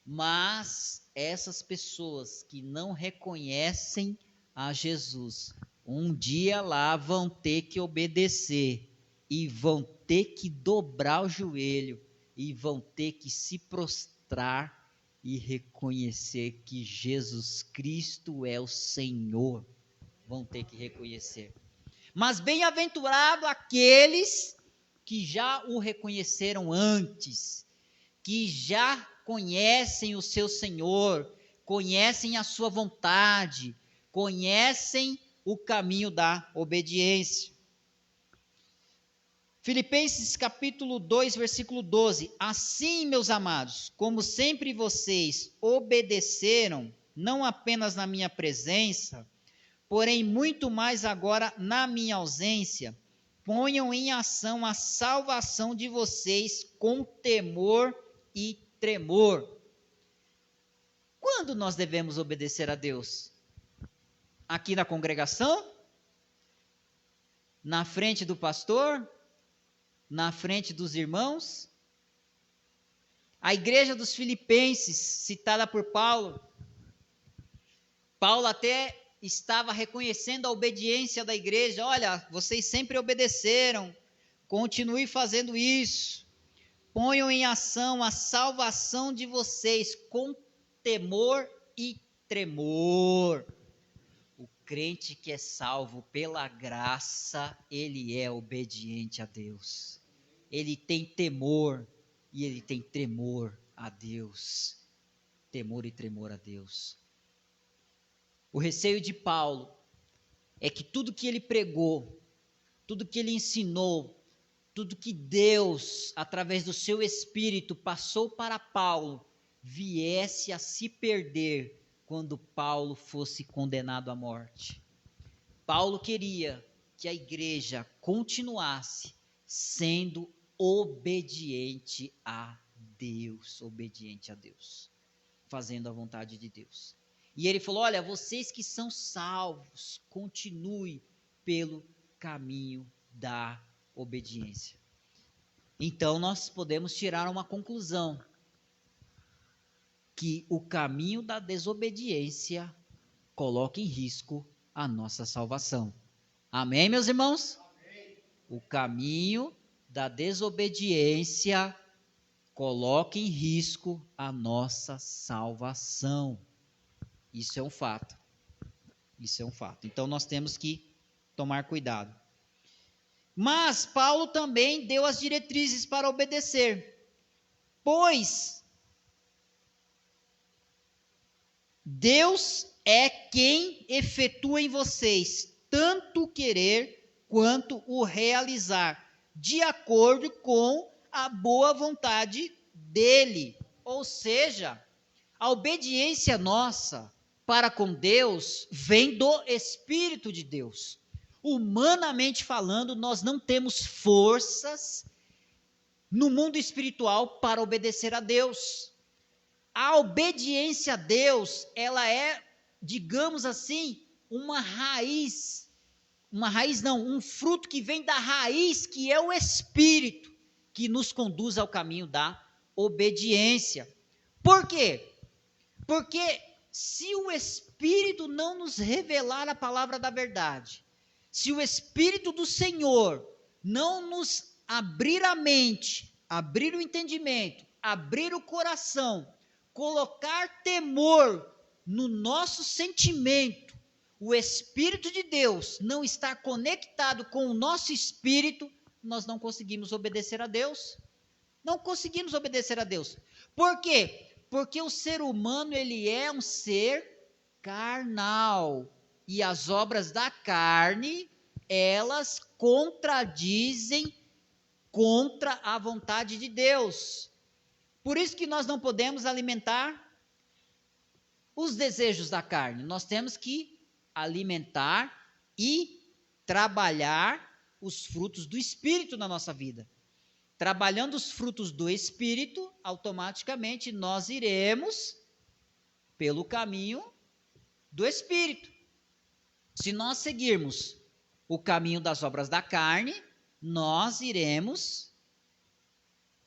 Mas essas pessoas que não reconhecem a Jesus, um dia lá vão ter que obedecer e vão ter que dobrar o joelho e vão ter que se prostrar e reconhecer que Jesus Cristo é o Senhor. Vão ter que reconhecer. Mas bem-aventurado aqueles que já o reconheceram antes, que já conhecem o seu Senhor, conhecem a sua vontade, conhecem o caminho da obediência. Filipenses capítulo 2, versículo 12. Assim, meus amados, como sempre vocês obedeceram, não apenas na minha presença, porém muito mais agora na minha ausência, ponham em ação a salvação de vocês com temor e tremor. Quando nós devemos obedecer a Deus? Aqui na congregação? Na frente do pastor? Na frente dos irmãos? A igreja dos Filipenses, citada por Paulo, Paulo até estava reconhecendo a obediência da igreja. Olha, vocês sempre obedeceram, continue fazendo isso. Ponham em ação a salvação de vocês com temor e tremor. O crente que é salvo pela graça, ele é obediente a Deus. Ele tem temor e ele tem tremor a Deus. Temor e tremor a Deus. O receio de Paulo é que tudo que ele pregou, tudo que ele ensinou, tudo que Deus, através do seu Espírito, passou para Paulo, viesse a se perder quando Paulo fosse condenado à morte. Paulo queria que a igreja continuasse sendo obediente a Deus, fazendo a vontade de Deus. E ele falou: olha, vocês que são salvos, continue pelo caminho da obediência. Então nós podemos tirar uma conclusão, que o caminho da desobediência coloca em risco a nossa salvação. Amém, meus irmãos? Amém. O caminho da desobediência coloca em risco a nossa salvação. Isso é um fato. Isso é um fato. Então nós temos que tomar cuidado. Mas Paulo também deu as diretrizes para obedecer. Pois Deus é quem efetua em vocês tanto o querer quanto o realizar, de acordo com a boa vontade dele. Ou seja, a obediência nossa para com Deus vem do Espírito de Deus. Humanamente falando, nós não temos forças no mundo espiritual para obedecer a Deus. A obediência a Deus, ela é, digamos assim, um fruto que vem da raiz, que é o Espírito, que nos conduz ao caminho da obediência. Por quê? Porque se o Espírito não nos revelar a palavra da verdade, se o Espírito do Senhor não nos abrir a mente, abrir o entendimento, abrir o coração, colocar temor no nosso sentimento, o Espírito de Deus não estar conectado com o nosso espírito, nós não conseguimos obedecer a Deus. Não conseguimos obedecer a Deus. Por quê? Porque o ser humano, ele é um ser carnal. E as obras da carne, elas contradizem contra a vontade de Deus. Por isso que nós não podemos alimentar os desejos da carne. Nós temos que alimentar e trabalhar os frutos do Espírito na nossa vida. Trabalhando os frutos do Espírito, automaticamente nós iremos pelo caminho do Espírito. Se nós seguirmos o caminho das obras da carne, nós iremos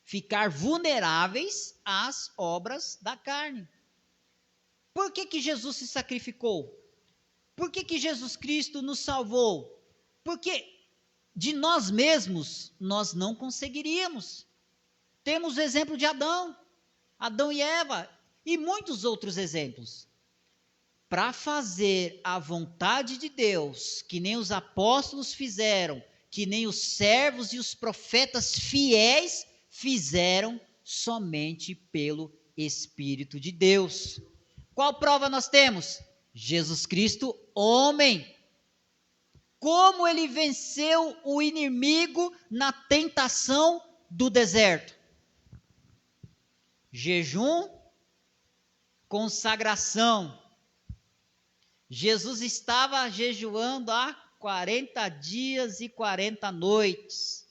ficar vulneráveis às obras da carne. Por que Jesus se sacrificou? Por que Jesus Cristo nos salvou? Porque de nós mesmos nós não conseguiríamos. Temos o exemplo de Adão e Eva e muitos outros exemplos. Para fazer a vontade de Deus, que nem os apóstolos fizeram, que nem os servos e os profetas fiéis fizeram, somente pelo Espírito de Deus. Qual prova nós temos? Jesus Cristo, homem. Como ele venceu o inimigo na tentação do deserto? Jejum, consagração. Jesus estava jejuando há 40 dias e 40 noites.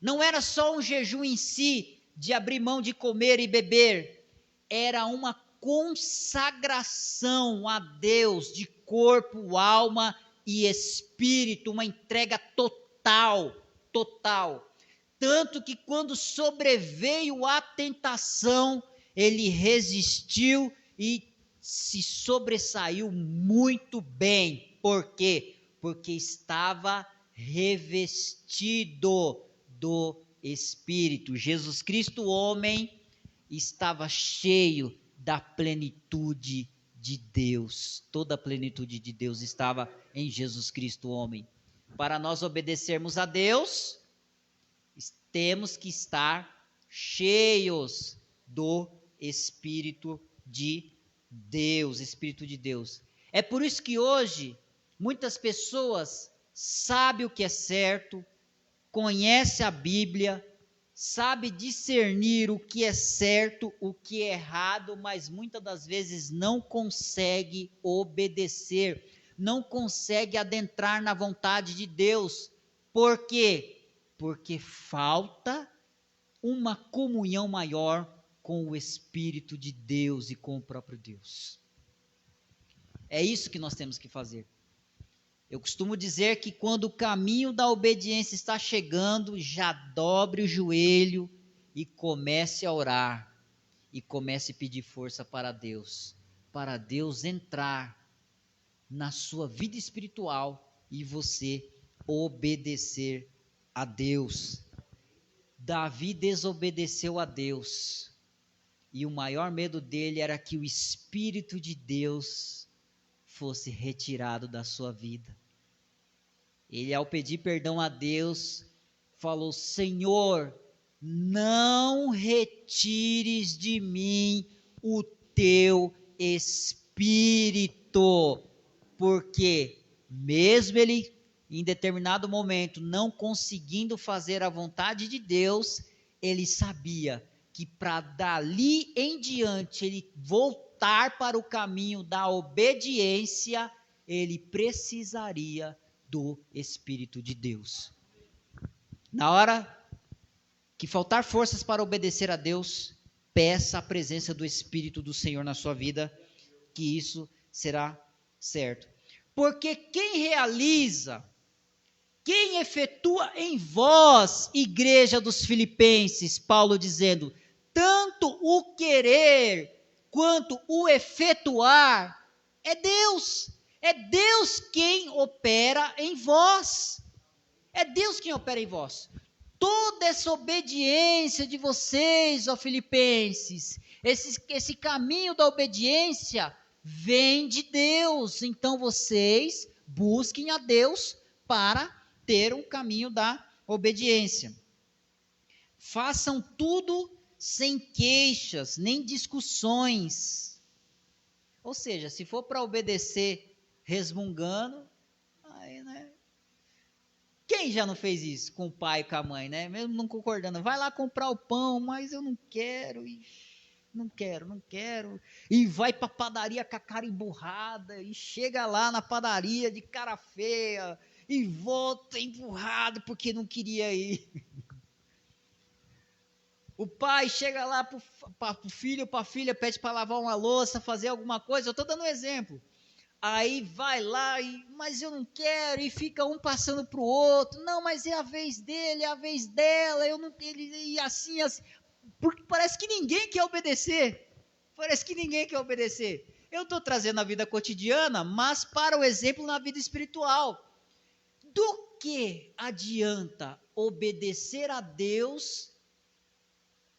Não era só um jejum em si, de abrir mão de comer e beber. Era uma consagração a Deus de corpo, alma e espírito, uma entrega total. Tanto que quando sobreveio a tentação, ele resistiu e se sobressaiu muito bem. Por quê? Porque estava revestido do Espírito. Jesus Cristo, homem, estava cheio da plenitude de Deus. Toda a plenitude de Deus estava em Jesus Cristo, homem. Para nós obedecermos a Deus, temos que estar cheios do Espírito de Deus, Espírito de Deus. É por isso que hoje muitas pessoas sabem o que é certo, conhecem a Bíblia, sabem discernir o que é certo, o que é errado, mas muitas das vezes não consegue obedecer, não consegue adentrar na vontade de Deus. Por quê? Porque falta uma comunhão maior com o Espírito de Deus e com o próprio Deus. É isso que nós temos que fazer. Eu costumo dizer que quando o caminho da obediência está chegando, já dobre o joelho e comece a orar, e comece a pedir força para Deus entrar na sua vida espiritual e você obedecer a Deus. Davi desobedeceu a Deus, e o maior medo dele era que o Espírito de Deus fosse retirado da sua vida. Ele, ao pedir perdão a Deus, falou: Senhor, não retires de mim o teu Espírito, porque mesmo ele, em determinado momento, não conseguindo fazer a vontade de Deus, ele sabia que para dali em diante ele voltar para o caminho da obediência, ele precisaria do Espírito de Deus. Na hora que faltar forças para obedecer a Deus, peça a presença do Espírito do Senhor na sua vida, que isso será certo. Porque quem efetua em vós, igreja dos Filipenses, Paulo dizendo, tanto o querer quanto o efetuar, é Deus. É Deus quem opera em vós. É Deus quem opera em vós. Toda essa obediência de vocês, ó Filipenses, esse caminho da obediência vem de Deus. Então vocês busquem a Deus para ter um caminho da obediência. Façam tudo sem queixas, nem discussões. Ou seja, se for para obedecer resmungando, aí, né? Quem já não fez isso com o pai e com a mãe, né? Mesmo não concordando, vai lá comprar o pão, mas eu não quero, não quero, e vai para a padaria com a cara emburrada, e chega lá na padaria de cara feia, e volta emburrado porque não queria ir. O pai chega lá para o filho ou para a filha, pede para lavar uma louça, fazer alguma coisa, eu estou dando um exemplo. Aí vai lá, mas eu não quero, e fica um passando para o outro. Não, mas é a vez dele, é a vez dela, eu não e assim, assim. Porque parece que ninguém quer obedecer. Parece que ninguém quer obedecer. Eu estou trazendo a vida cotidiana, mas para o exemplo na vida espiritual. Do que adianta obedecer a Deus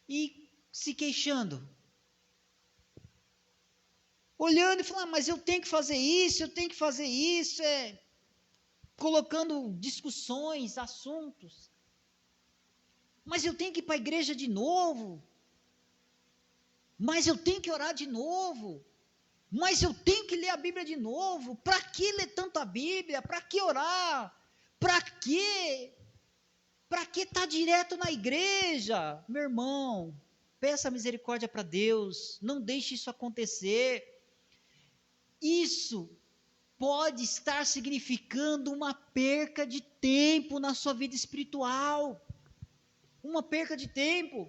e se queixando? Olhando e falando, mas eu tenho que fazer isso, colocando discussões, assuntos. Mas eu tenho que ir para a igreja de novo. Mas eu tenho que orar de novo. Mas eu tenho que ler a Bíblia de novo. Para que ler tanto a Bíblia? Para que orar? Para quê? Para que estar direto na igreja? Meu irmão, peça misericórdia para Deus. Não deixe isso acontecer. Isso pode estar significando uma perca de tempo na sua vida espiritual. Uma perca de tempo.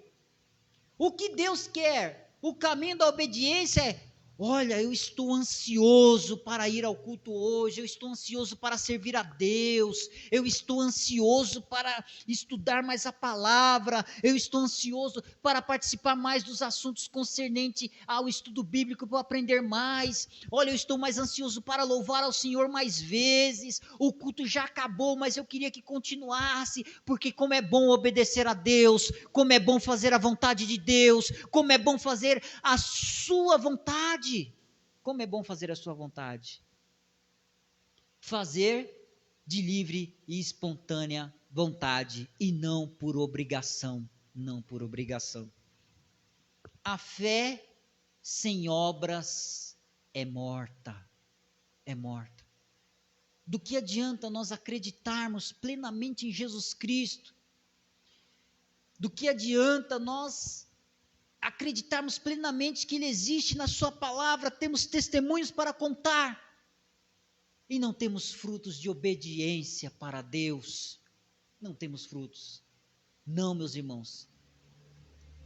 O que Deus quer? O caminho da obediência é: olha, eu estou ansioso para ir ao culto hoje, eu estou ansioso para servir a Deus, eu estou ansioso para estudar mais a palavra, eu estou ansioso para participar mais dos assuntos concernentes ao estudo bíblico, para aprender mais. Olha, eu estou mais ansioso para louvar ao Senhor mais vezes. O culto já acabou, mas eu queria que continuasse, porque como é bom obedecer a Deus, como é bom fazer a vontade de Deus, como é bom fazer a sua vontade. Como é bom fazer a sua vontade. Fazer de livre e espontânea vontade e não por obrigação, não por obrigação. A fé sem obras é morta, é morta. Do que adianta nós acreditarmos plenamente em Jesus Cristo? Do que adianta nós acreditarmos plenamente que Ele existe na sua palavra, temos testemunhos para contar, e não temos frutos de obediência para Deus? Não temos frutos. Não, meus irmãos.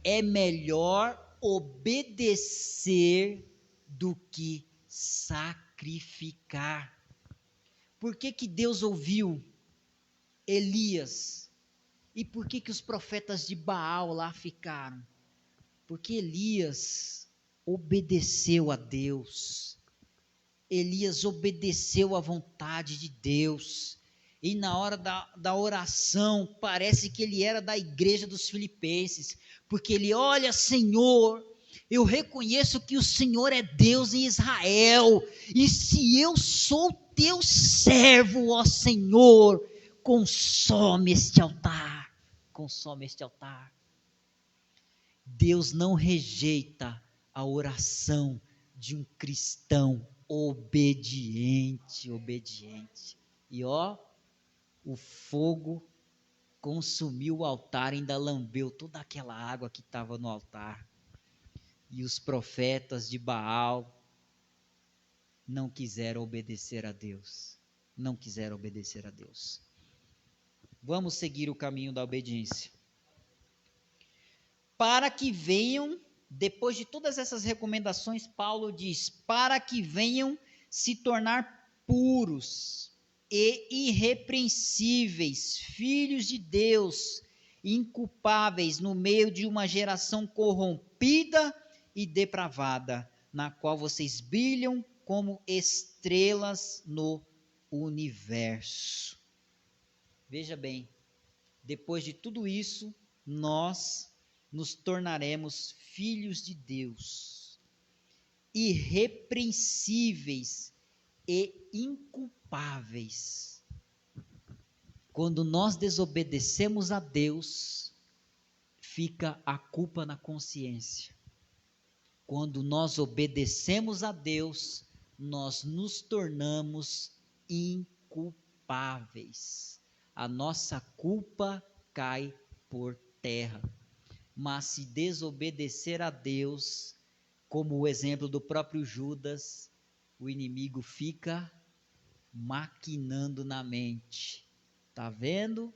É melhor obedecer do que sacrificar. Por que que Deus ouviu Elias? E por que que os profetas de Baal lá ficaram? Porque Elias obedeceu a Deus. Elias obedeceu à vontade de Deus. E na hora da oração, parece que ele era da igreja dos Filipenses. Porque ele: olha, Senhor, eu reconheço que o Senhor é Deus em Israel. E se eu sou teu servo, ó Senhor, consome este altar. Consome este altar. Deus não rejeita a oração de um cristão obediente. E ó, o fogo consumiu o altar, ainda lambeu toda aquela água que estava no altar. E os profetas de Baal não quiseram obedecer a Deus. Não quiseram obedecer a Deus. Vamos seguir o caminho da obediência. Para que venham, depois de todas essas recomendações, Paulo diz: para que venham se tornar puros e irrepreensíveis, filhos de Deus, inculpáveis no meio de uma geração corrompida e depravada, na qual vocês brilham como estrelas no universo. Veja bem, depois de tudo isso, nós nos tornaremos filhos de Deus, irrepreensíveis e inculpáveis. Quando nós desobedecemos a Deus, fica a culpa na consciência. Quando nós obedecemos a Deus, nós nos tornamos inculpáveis. A nossa culpa cai por terra. Mas se desobedecer a Deus, como o exemplo do próprio Judas, o inimigo fica maquinando na mente. Tá vendo?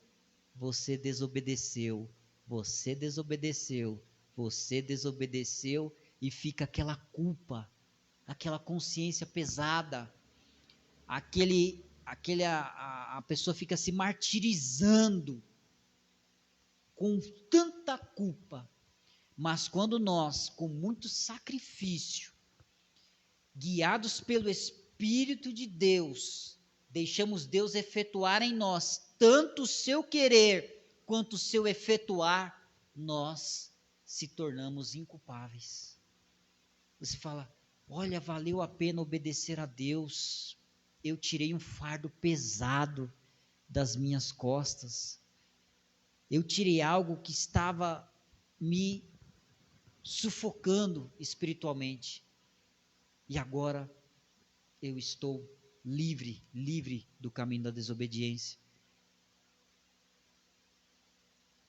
Você desobedeceu, e fica aquela culpa, aquela consciência pesada. a pessoa fica se martirizando com tanta culpa. Mas quando nós, com muito sacrifício, guiados pelo Espírito de Deus, deixamos Deus efetuar em nós tanto o seu querer quanto o seu efetuar, nós se tornamos inculpáveis. Você fala, olha, valeu a pena obedecer a Deus, eu tirei um fardo pesado das minhas costas, eu tirei algo que estava me sufocando espiritualmente, e agora eu estou livre do caminho da desobediência.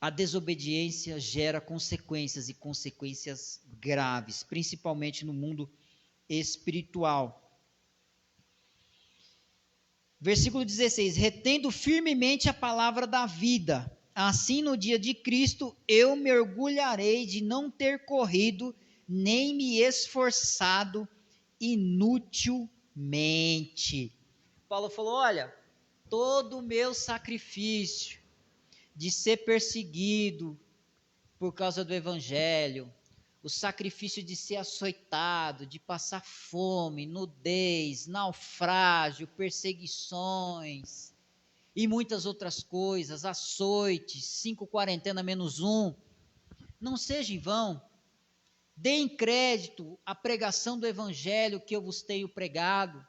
A desobediência gera consequências, e consequências graves, principalmente no mundo espiritual. Versículo 16: retendo firmemente a palavra da vida, assim no dia de Cristo eu me orgulharei de não ter corrido, nem me esforçado inutilmente. Paulo falou, olha, todo o meu sacrifício de ser perseguido por causa do evangelho, o sacrifício de ser açoitado, de passar fome, nudez, naufrágio, perseguições e muitas outras coisas, açoites, 5 quarentena menos 1, não seja em vão. Deem crédito à pregação do evangelho que eu vos tenho pregado,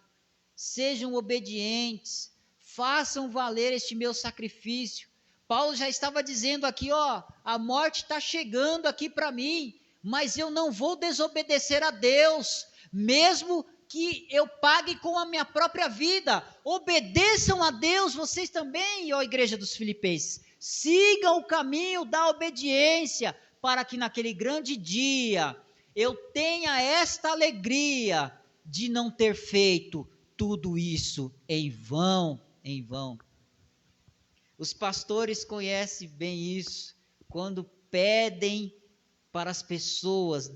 sejam obedientes, façam valer este meu sacrifício. Paulo já estava dizendo aqui, ó, a morte está chegando aqui para mim, mas eu não vou desobedecer a Deus, mesmo que eu pague com a minha própria vida. Obedeçam a Deus, vocês também, ó igreja dos Filipenses, sigam o caminho da obediência, para que naquele grande dia, eu tenha esta alegria de não ter feito tudo isso em vão, em vão. Os pastores conhecem bem isso, quando pedem para as pessoas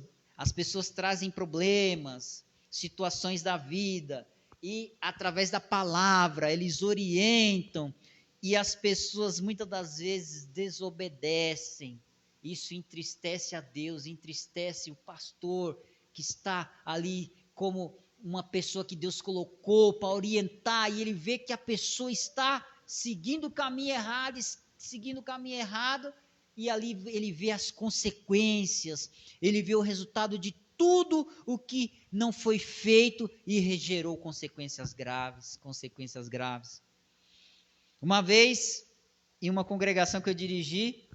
trazem problemas, situações da vida, e através da palavra eles orientam, e as pessoas muitas das vezes desobedecem. Isso entristece a Deus, entristece o pastor que está ali como uma pessoa que Deus colocou para orientar, e ele vê que a pessoa está seguindo o caminho errado, e ali ele vê as consequências, ele vê o resultado de tudo o que não foi feito e gerou consequências graves. Uma vez, em uma congregação que eu dirigi,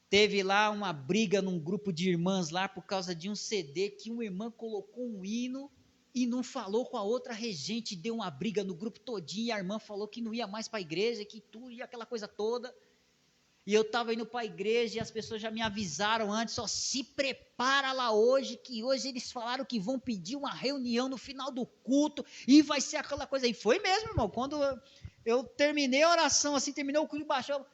teve lá uma briga num grupo de irmãs lá por causa de um CD que uma irmã colocou um hino e não falou com a outra regente, deu uma briga no grupo todinho, e a irmã falou que não ia mais para a igreja, que tudo, e aquela coisa toda. E eu estava indo para a igreja e as pessoas já me avisaram antes, ó, se prepara lá hoje, que hoje eles falaram que vão pedir uma reunião no final do culto, e vai ser aquela coisa. E foi mesmo, irmão, quando eu terminei a oração, assim, terminou o culto, baixou,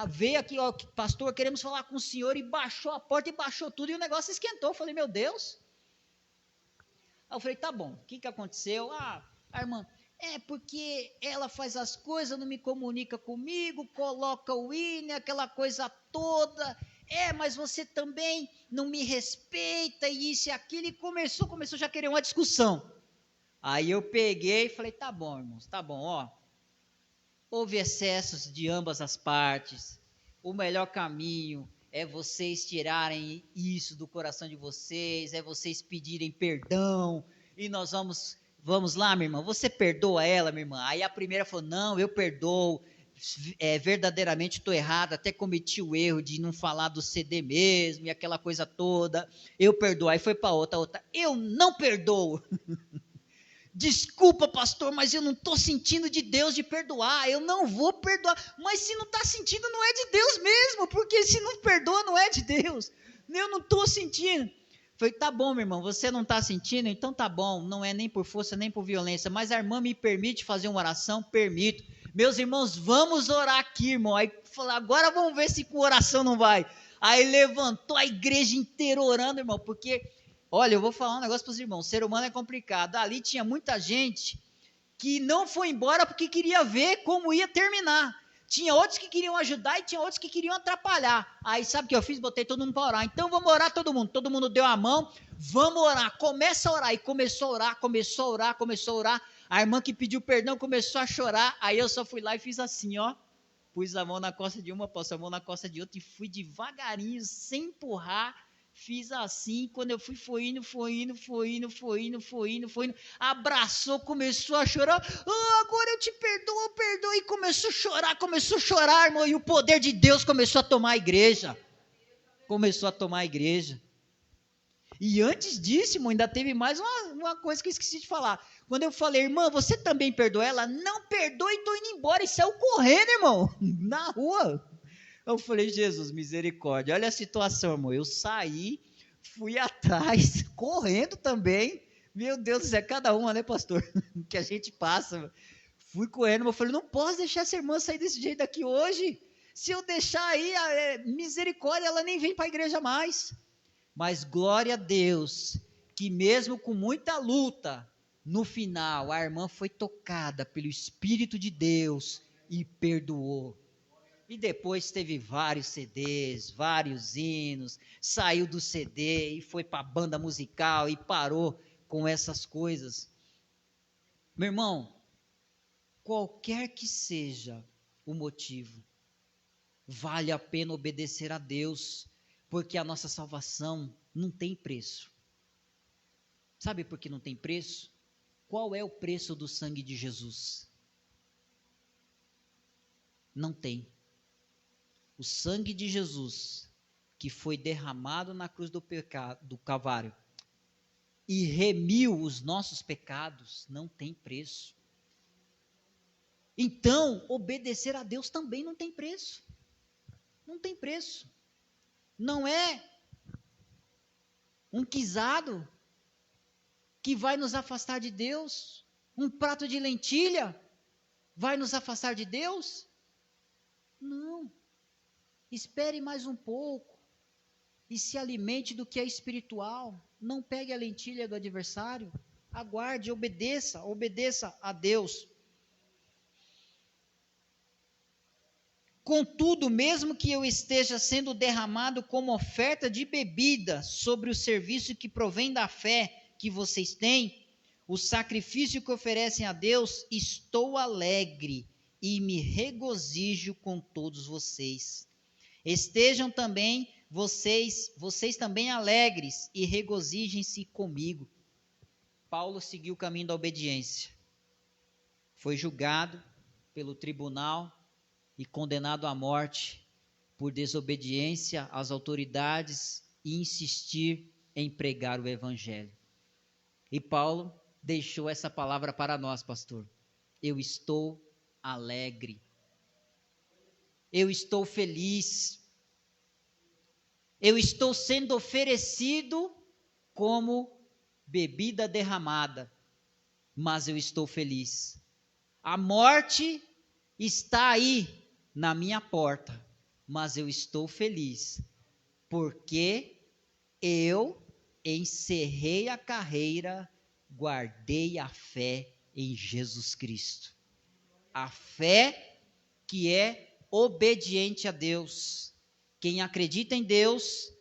veio aqui, ó, pastor, queremos falar com o senhor, e baixou a porta, e baixou tudo, e o negócio esquentou. Eu falei, meu Deus. Aí eu falei, tá bom, o que aconteceu? A irmã, porque ela faz as coisas, não me comunica comigo, coloca o hino, aquela coisa toda, mas você também não me respeita, e isso e aquilo, e começou já a querer uma discussão. Aí eu peguei e falei, tá bom, irmãos, tá bom, ó, houve excessos de ambas as partes, o melhor caminho é vocês tirarem isso do coração de vocês, é vocês pedirem perdão, e nós vamos lá, minha irmã, você perdoa ela, minha irmã? Aí a primeira falou, não, eu perdoo, verdadeiramente estou errado, até cometi o erro de não falar do CD mesmo, e aquela coisa toda, eu perdoo. Aí foi para outra, eu não perdoo. Desculpa, pastor, mas eu não estou sentindo de Deus de perdoar, eu não vou perdoar. Mas se não está sentindo, não é de Deus mesmo, porque se não perdoa, não é de Deus. Eu não estou sentindo. Falei, tá bom, meu irmão, você não está sentindo? Então tá bom, não é nem por força, nem por violência, mas a irmã me permite fazer uma oração? Permito. Meus irmãos, vamos orar aqui, irmão. Aí falei, agora vamos ver se com oração não vai. Aí levantou a igreja inteira orando, irmão, porque... Olha, eu vou falar um negócio para os irmãos, ser humano é complicado. Ali tinha muita gente que não foi embora porque queria ver como ia terminar. Tinha outros que queriam ajudar e tinha outros que queriam atrapalhar. Aí sabe o que eu fiz? Botei todo mundo para orar. Então vamos orar todo mundo. Todo mundo deu a mão, vamos orar. Começa a orar. E começou a orar, começou a orar, começou a orar. A irmã que pediu perdão começou a chorar. Aí eu só fui lá e fiz assim, ó. Pus a mão na costa de uma, pus a mão na costa de outra e fui devagarinho, sem empurrar. Fiz assim, quando eu fui, foi indo. Abraçou, começou a chorar. Agora eu te perdoo. E começou a chorar, irmão. E o poder de Deus começou a tomar a igreja. E antes disso, irmão, ainda teve mais uma coisa que eu esqueci de falar. Quando eu falei, irmã, você também perdoou ela? Não perdoe, estou indo embora. E saiu correndo, irmão, na rua. Eu falei, Jesus, misericórdia. Olha a situação, irmão. Eu saí, fui atrás, correndo também. Meu Deus do céu, cada uma, né, pastor? Que a gente passa. Fui correndo, mas eu falei, não posso deixar essa irmã sair desse jeito daqui hoje. Se eu deixar aí, misericórdia, ela nem vem para a igreja mais. Mas glória a Deus, que mesmo com muita luta, no final, a irmã foi tocada pelo Espírito de Deus e perdoou. E depois teve vários CDs, vários hinos, saiu do CD e foi para a banda musical e parou com essas coisas. Meu irmão, qualquer que seja o motivo, vale a pena obedecer a Deus, porque a nossa salvação não tem preço. Sabe por que não tem preço? Qual é o preço do sangue de Jesus? Não tem. O sangue de Jesus, que foi derramado na cruz do Calvário, e remiu os nossos pecados, não tem preço. Então, obedecer a Deus também não tem preço. Não tem preço. Não é um guisado que vai nos afastar de Deus, um prato de lentilha vai nos afastar de Deus? Não. Espere mais um pouco e se alimente do que é espiritual. Não pegue a lentilha do adversário. Aguarde, obedeça a Deus. Contudo, mesmo que eu esteja sendo derramado como oferta de bebida sobre o serviço que provém da fé que vocês têm, o sacrifício que oferecem a Deus, estou alegre e me regozijo com todos vocês. Estejam também vocês também alegres e regozijem-se comigo. Paulo seguiu o caminho da obediência. Foi julgado pelo tribunal e condenado à morte por desobediência às autoridades e insistir em pregar o evangelho. E Paulo deixou essa palavra para nós, pastor. Eu estou alegre. Eu estou feliz. Eu estou sendo oferecido como bebida derramada, mas eu estou feliz. A morte está aí na minha porta, mas eu estou feliz, porque eu encerrei a carreira, guardei a fé em Jesus Cristo. A fé que é obediente a Deus. Quem acredita em Deus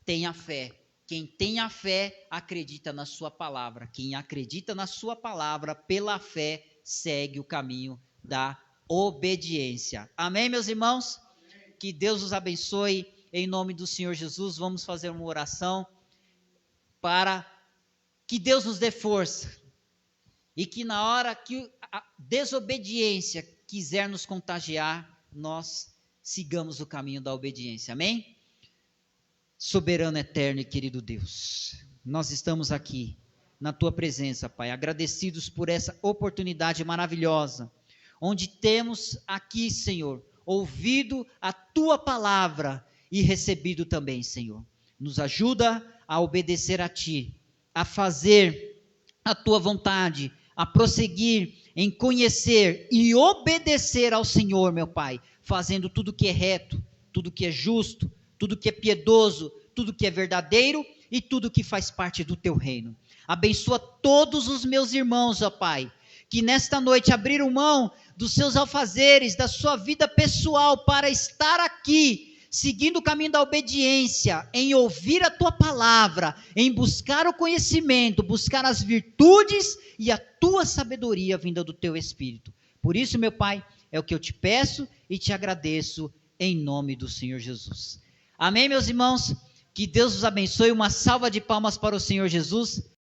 tem a fé. Quem tem a fé acredita na sua palavra. Quem acredita na sua palavra pela fé segue o caminho da obediência. Amém, meus irmãos? Amém. Que Deus os abençoe em nome do Senhor Jesus. Vamos fazer uma oração para que Deus nos dê força e que na hora que a desobediência quiser nos contagiar, nós sigamos o caminho da obediência. Amém? Soberano, eterno e querido Deus, nós estamos aqui na Tua presença, Pai, agradecidos por essa oportunidade maravilhosa, onde temos aqui, Senhor, ouvido a Tua palavra e recebido também, Senhor. Nos ajuda a obedecer a Ti, a fazer a Tua vontade, a prosseguir em conhecer e obedecer ao Senhor, meu Pai, fazendo tudo que é reto, tudo que é justo, tudo que é piedoso, tudo que é verdadeiro e tudo que faz parte do Teu reino. Abençoa todos os meus irmãos, ó Pai, que nesta noite abriram mão dos seus afazeres, da sua vida pessoal, para estar aqui, seguindo o caminho da obediência, em ouvir a tua palavra, em buscar o conhecimento, buscar as virtudes e a tua sabedoria vinda do teu Espírito. Por isso, meu Pai, é o que eu te peço e te agradeço em nome do Senhor Jesus. Amém, meus irmãos? Que Deus os abençoe. Uma salva de palmas para o Senhor Jesus.